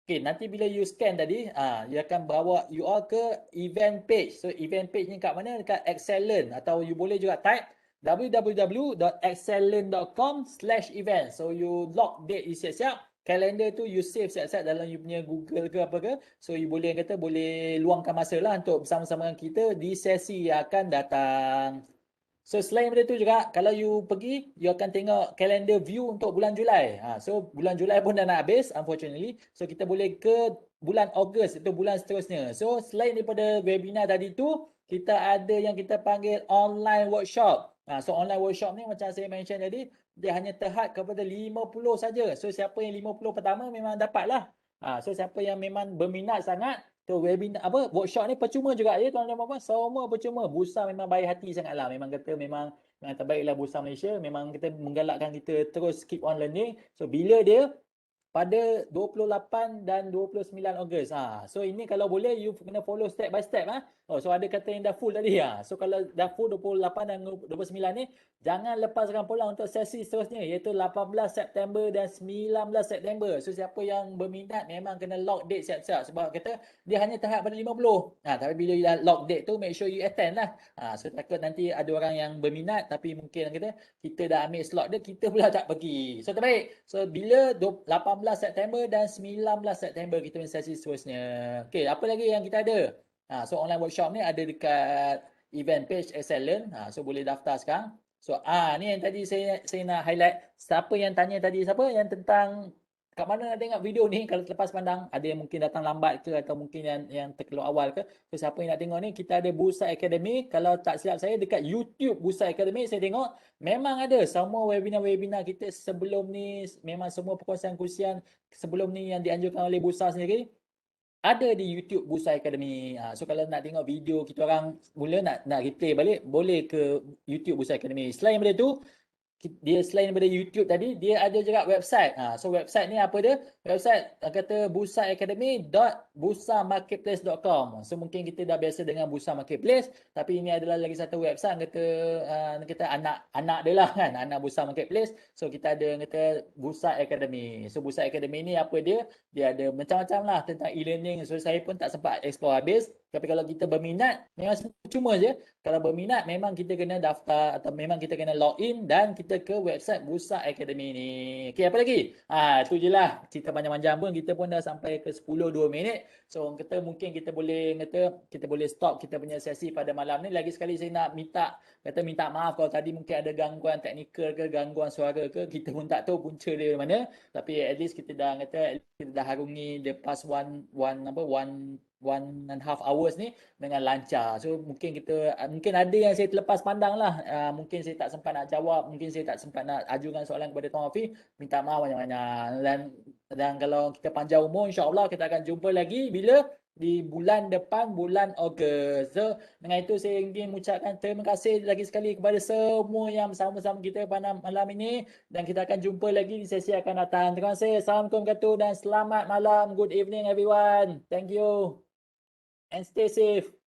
Okay, nanti bila you scan tadi, dia akan bawa you all ke event page. So event page ni kat mana? Dekat Excellent, atau you boleh juga type www.excellent.com/event. So you lock date you siap-siap. Kalender tu you save siap-siap dalam you punya Google ke apa ke. So you boleh boleh luangkan masa lah untuk bersama-sama dengan kita di sesi yang akan datang. So selain daripada tu juga, kalau you pergi, you akan tengok kalender view untuk bulan Julai. So bulan Julai pun dah nak habis, unfortunately. So kita boleh ke bulan Ogos, itu bulan seterusnya. So selain daripada webinar tadi tu, kita ada yang kita panggil online workshop. So online workshop ni macam saya mention tadi, dia hanya terhad kepada 50 saja. So siapa yang 50 pertama memang dapatlah. So siapa yang memang berminat sangat, so webinar workshop ni percuma juga ya tuan-tuan dan puan-puan, semua percuma. Bursa memang baik hati sangatlah. Memang kata memang terbaiklah Bursa Malaysia. Memang kita menggalakkan kita terus keep on learning. So bila dia pada 28 dan 29 Ogos. So ini kalau boleh you kena follow step by step. So ada kata yang dah full tadi. So kalau dah full 28 dan 29 ni, jangan lepaskan pula untuk sesi seterusnya, iaitu 18 September dan 19 September. So siapa yang berminat memang kena lock date siap-siap, sebab kata dia hanya terhad pada 50. Tapi bila you dah lock date tu, make sure you attend lah. So takut nanti ada orang yang berminat tapi mungkin kata kita dah ambil slot dia, kita pula tak pergi. So terbaik. So bila 18 September dan 19 September kita punya sesi seterusnya. Okay, apa lagi yang kita ada? So online workshop ni ada dekat event page Excellent. So boleh daftar sekarang. So ni yang tadi saya nak highlight. Siapa yang tanya tadi, siapa yang tentang kat mana nak tengok video ni kalau terlepas pandang, ada yang mungkin datang lambat ke atau mungkin yang terkeluar awal ke. So siapa yang nak tengok ni, kita ada Bursa Academy. Kalau tak silap saya dekat YouTube Bursa Academy, saya tengok memang ada semua webinar-webinar kita sebelum ni, memang semua perkongsian-kongsian sebelum ni yang dianjurkan oleh Bursa sendiri ada di YouTube Bursa Academy. So kalau nak tengok video kita orang mula nak replay balik, boleh ke YouTube Bursa Academy. Selain daripada tu, dia selain daripada YouTube tadi, dia ada juga website. So website ni apa dia? Website kata bursaacademy.bursamarketplace.com. So mungkin kita dah biasa dengan Bursa Marketplace, tapi ini adalah lagi satu website kata anak dia lah kan, anak Bursa Marketplace. So kita ada kata Bursa Academy. So Bursa Academy ni apa dia? Dia ada macam-macam lah tentang e-learning. So saya pun tak sempat explore habis. Tapi kalau kita berminat, memang cuma je. Kalau berminat, memang kita kena daftar atau memang kita kena login dan kita ke website Bursa Academy ni. Okey, apa lagi? Itu je lah. Cerita panjang-panjang pun kita pun dah sampai ke 10-2 minit. So, mungkin kita boleh stop kita punya sesi pada malam ni. Lagi sekali saya nak minta maaf kalau tadi mungkin ada gangguan teknikal ke, gangguan suara ke. Kita pun tak tahu punca dia mana. Tapi at least kita dah harungi the past one and a half hours ni dengan lancar. So mungkin ada yang saya terlepas pandang lah. Mungkin saya tak sempat nak jawab, mungkin saya tak sempat nak ajukan soalan kepada Tuan Hafiz. Minta maaf banyak-banyak. Dan kalau kita panjang umur, insya-Allah kita akan jumpa lagi bila di bulan depan, bulan Ogos. So dengan itu saya ingin mengucapkan terima kasih lagi sekali kepada semua yang bersama-sama kita pada malam ini, dan kita akan jumpa lagi di sesi akan datang. Terima kasih. Assalamualaikum warahmatullahi wabarakatuh dan selamat malam. Good evening everyone. Thank you. And stay safe.